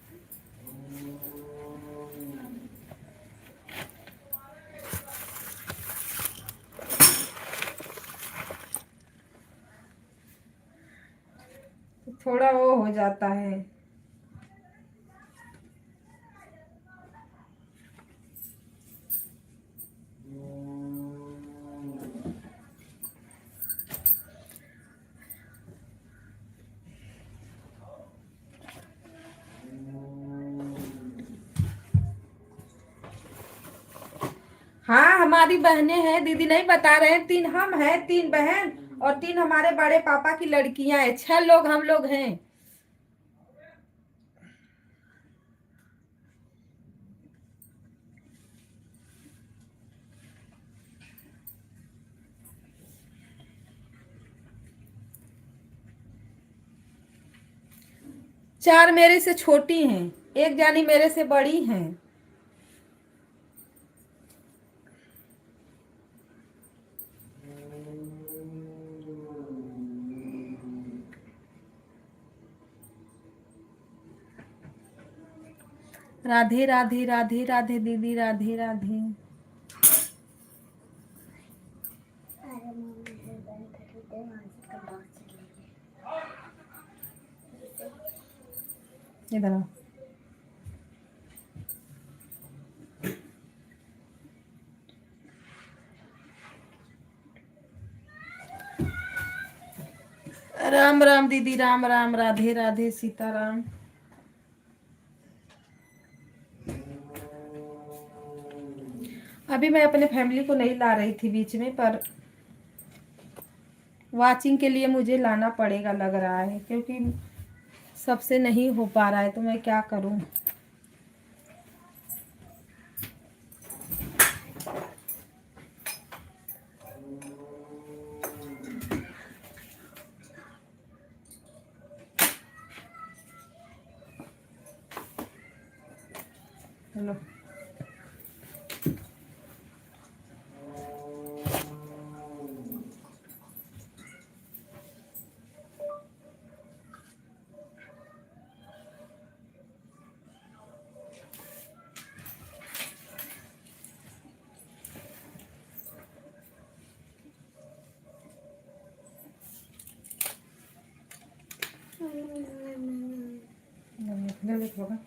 तो थोड़ा वो हो जाता है। हाँ हमारी बहनें हैं, दीदी नहीं बता रहे हैं, 3 हम हैं, 3 बहन और 3 हमारे बड़े पापा की लड़कियां हैं, 6 लोग हम लोग हैं। चार मेरे से छोटी हैं, एक जानी मेरे से बड़ी हैं। राधे राधे राधे राधे दीदी, राधे राधे। अरे मम्मी से बंद कर दे, वहाँ से का बात चलेगी। इधर आओ। राम राम दीदी, राम राम, राधे राधे, सीताराम। अभी मैं अपने फैमिली को नहीं ला रही थी बीच में, पर वाचिंग के लिए मुझे लाना पड़ेगा लग रहा है, क्योंकि सबसे नहीं हो पा रहा है, तो मैं क्या करूं। हेलो होगा।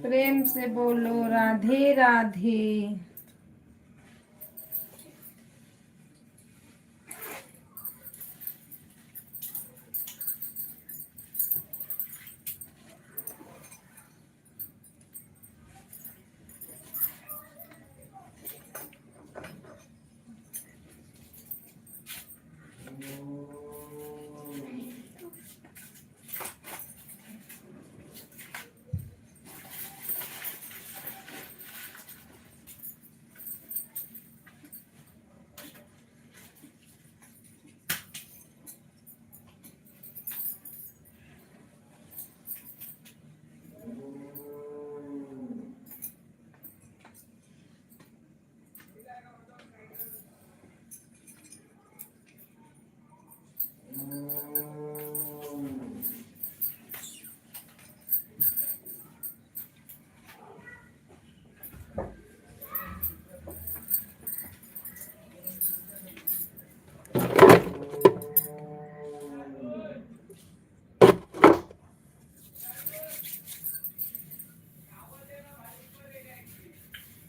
प्रेम से बोलो राधे राधे।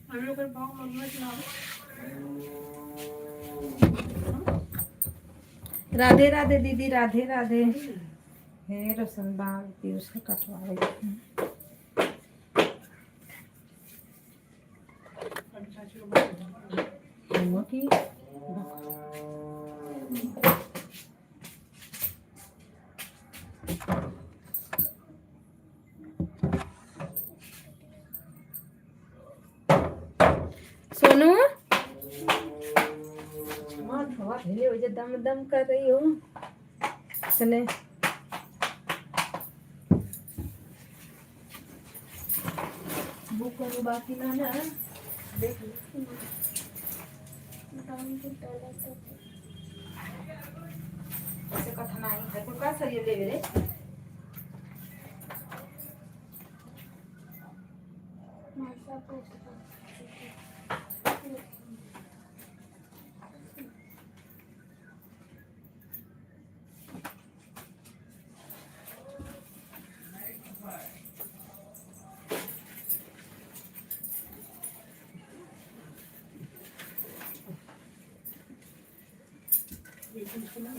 हम लोग पाँव मम्मा चलाओ। राधे राधे दीदी, राधे राधे। हे रोशनबाग पीयूष से कटवा रही हूँ। मम्मा की सोनू दम दम कर रही हो। चले बुक करो बाकी ना ना देख ऐसे कथा नहीं है कोई का सही ले रे। सोना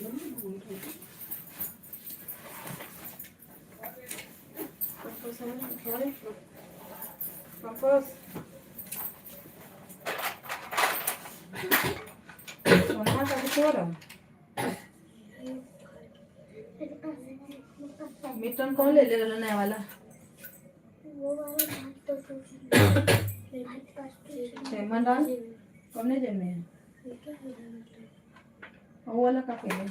का कुछ हो रहा मिटन कौन ले ले रहा नया वाला वो वाला बात तो मेरे पास तो मंडान कौन नहीं जेल में है क्या है वो वाला का के है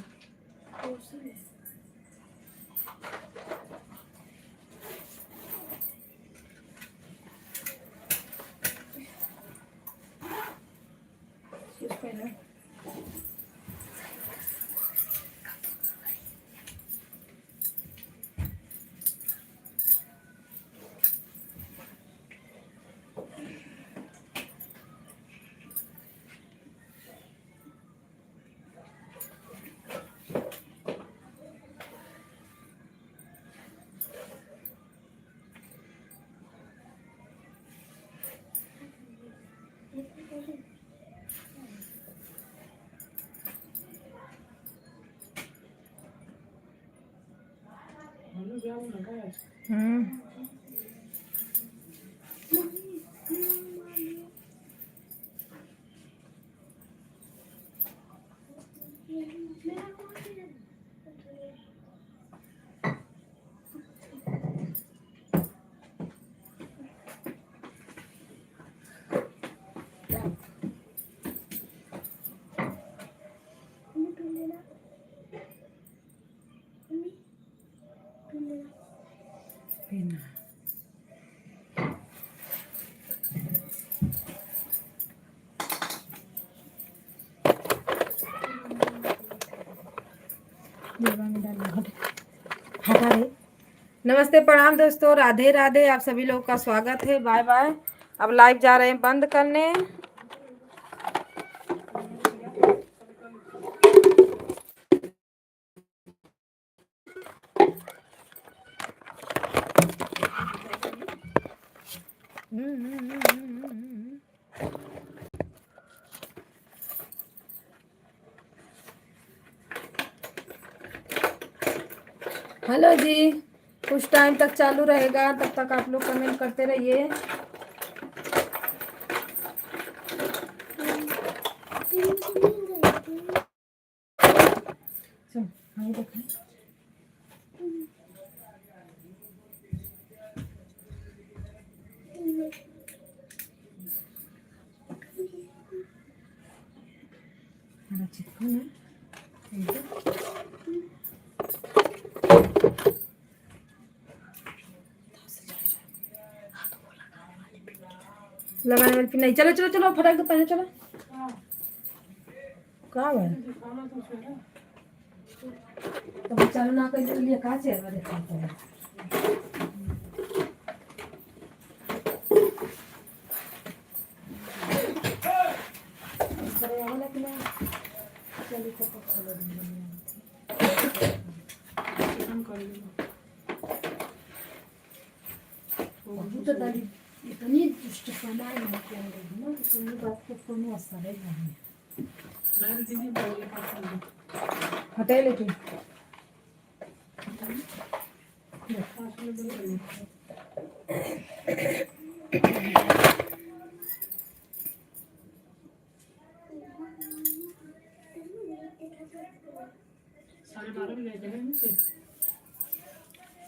कुछ पहले पीना हटा रे। नमस्ते प्रणाम दोस्तों, राधे राधे। आप सभी लोग का स्वागत है। Bye bye. अब लाइव जा रहे हैं बंद करने। हेलो जी, कुछ टाइम तक चालू रहेगा, तब तक आप लोग कमेंट करते रहिए। लगाने वाली पिन नहीं। चलो चलो चलो फटाक दो पहले। चलो का है तो चलो ना कर लिए का चेयर में देखा तो करे वाला कि ना चलो तो चलो हम कर लेंगे। वो तो दादी इतनी दुष्ट पना है ना क्या है ना, सुनने बात को फोन वसा है नहीं दीदी बोले का हटे लेकिन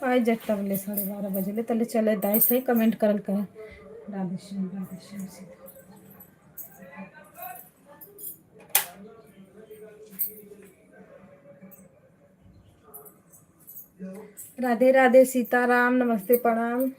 आज जट्टा बोले 12:30 बजे तले चले दाई से कमेंट करल कर राधे श्याम सीता। राधे राधे, सीताराम, नमस्ते प्रणाम।